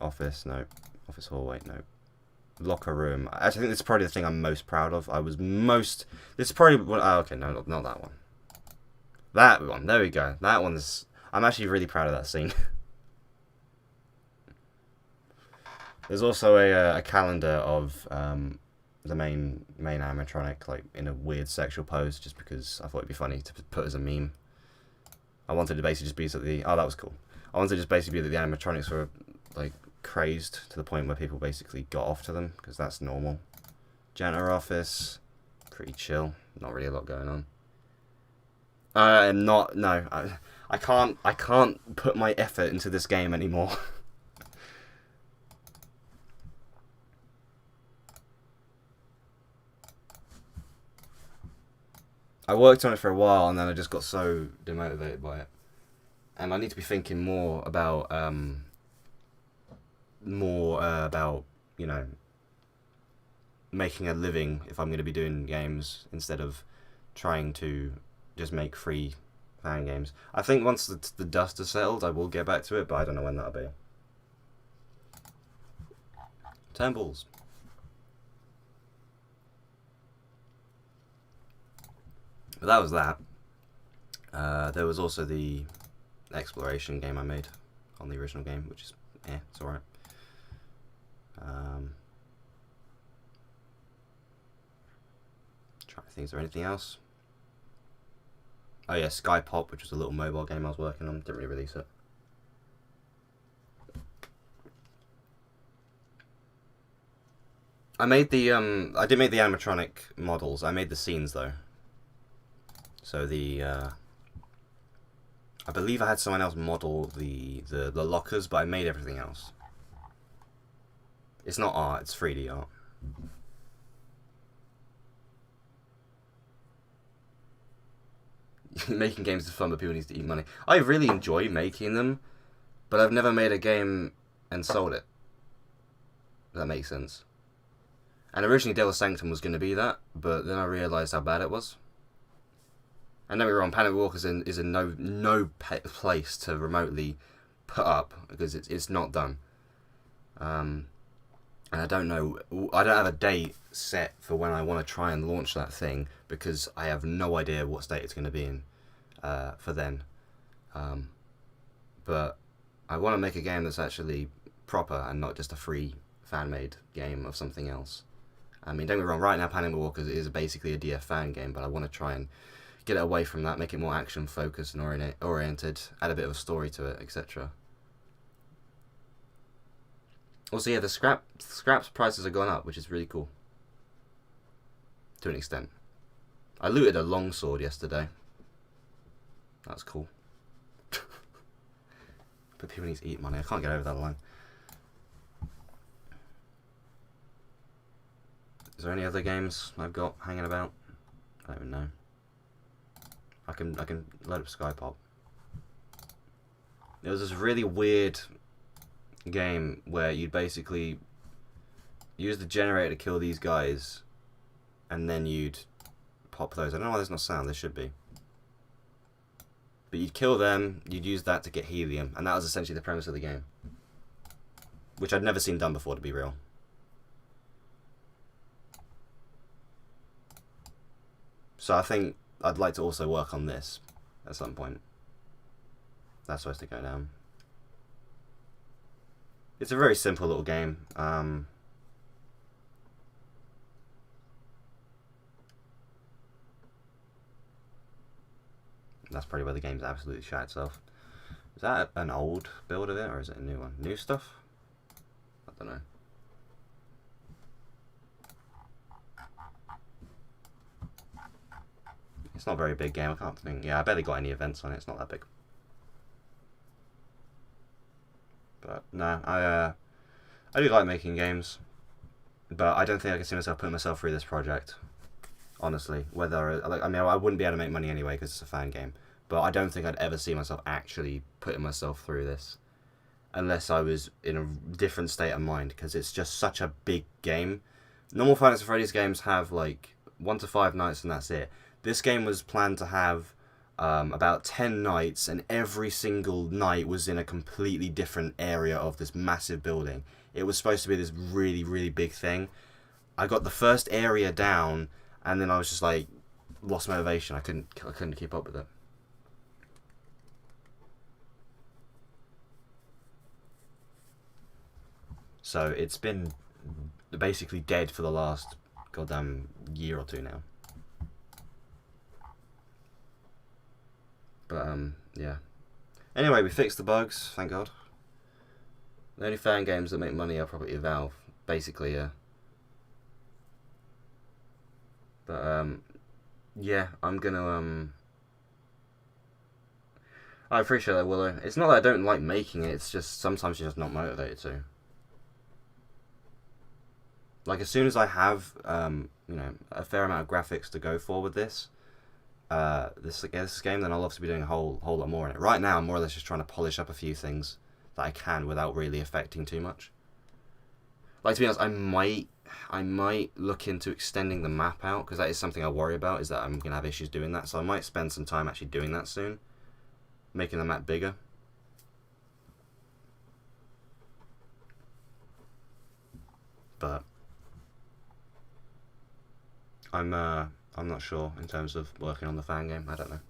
Office, no. Office hallway, no. Locker room. Actually, I think this is probably the thing I'm most proud of. This is probably... Oh, okay, no, not that one. That one, there we go. That one's... I'm actually really proud of that scene. There's also a calendar of the main animatronic, like, in a weird sexual pose, just because I thought it'd be funny to put as a meme. I wanted to basically just be sort of the... Oh, that was cool. I wanted to just basically be that the animatronics were, like, crazed to the point where people basically got off to them, because that's normal. Janitor office, pretty chill. Not really a lot going on. I can't put my effort into this game anymore. I worked on it for a while and then I just got so demotivated by it. And I need to be thinking more about, you know, making a living if I'm going to be doing games instead of trying to just make free fan games. I think once the dust has settled, I will get back to it, but I don't know when that'll be. Temples. But that was that. There was also the exploration game I made on the original game, which is, it's alright. Trying to think, is there anything else? Oh yeah, Sky Pop, which was a little mobile game I was working on. Didn't really release it. I made the I did make the animatronic models. I made the scenes though. So the I believe I had someone else model the lockers, but I made everything else. It's not art, it's 3D art. Making games is fun, but people need to eat money. I really enjoy making them, but I've never made a game and sold it. If that makes sense. And originally Devil's Sanctum was going to be that, but then I realised how bad it was. And don't get me wrong, Panic Walkers is in no place to remotely put up, because it's not done. And I don't know, I don't have a date set for when I want to try and launch that thing, because I have no idea what state it's going to be in for then. But I want to make a game that's actually proper and not just a free fan-made game of something else. I mean, don't get me wrong, right now Panic Walkers is basically a DF fan game, but I want to try and get it away from that, make it more action-focused and oriented, add a bit of a story to it, etc. Also, yeah, the scraps prices have gone up, which is really cool. To an extent. I looted a longsword yesterday. That's cool. But people need to eat money. I can't get over that line. Is there any other games I've got hanging about? I don't even know. I can load up Skypop. There was this really weird game where you'd basically use the generator to kill these guys, and then you'd pop those. I don't know why there's no sound. There should be. But you'd kill them, you'd use that to get helium, and that was essentially the premise of the game. Which I'd never seen done before, to be real. So I think I'd like to also work on this at some point. That's supposed to go down. It's a very simple little game. That's probably where the game's absolutely shot itself. Is that an old build of it, or is it a new one? New stuff? I don't know. It's not a very big game, I can't think. Yeah, I barely got any events on it, it's not that big. But no, I do like making games, but I don't think I can see myself putting myself through this project. Honestly, whether like, I mean, I wouldn't be able to make money anyway because it's a fan game, but I don't think I'd ever see myself actually putting myself through this, unless I was in a different state of mind, because it's just such a big game. Normal Five Nights at Freddy's games have like 1 to 5 nights and that's it. This game was planned to have about 10 nights, and every single night was in a completely different area of this massive building. It was supposed to be this really, really big thing. I got the first area down, and then I was just like, lost motivation. I couldn't keep up with it. So it's been basically dead for the last goddamn year or two now. But yeah. Anyway, we fixed the bugs, thank God. The only fan games that make money are probably Valve, basically, yeah. But yeah, I'm gonna I appreciate that, Willow. It's not that I don't like making it, it's just sometimes you're just not motivated to. Like, as soon as I have you know, a fair amount of graphics to go for with this game, then I'll obviously be doing a whole lot more in it. Right now, I'm more or less just trying to polish up a few things that I can without really affecting too much. Like, to be honest, I might look into extending the map out, because that is something I worry about, is that I'm going to have issues doing that. So I might spend some time actually doing that soon, making the map bigger. But I'm not sure in terms of working on the fan game. I don't know.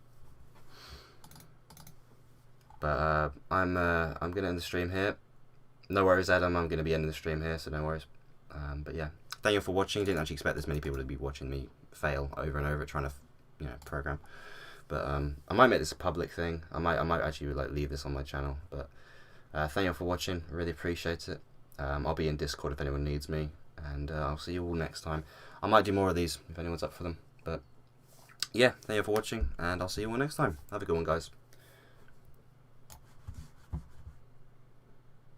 But I'm gonna end the stream here. No worries, Adam. I'm gonna be ending the stream here, so no worries. But yeah, thank you for watching. Didn't actually expect this many people to be watching me fail over and over trying to, you know, program. But I might make this a public thing. I might actually like leave this on my channel. But thank you for watching. Really appreciate it. I'll be in Discord if anyone needs me, and I'll see you all next time. I might do more of these if anyone's up for them. But yeah, thank you for watching, and I'll see you all next time. Have a good one, guys.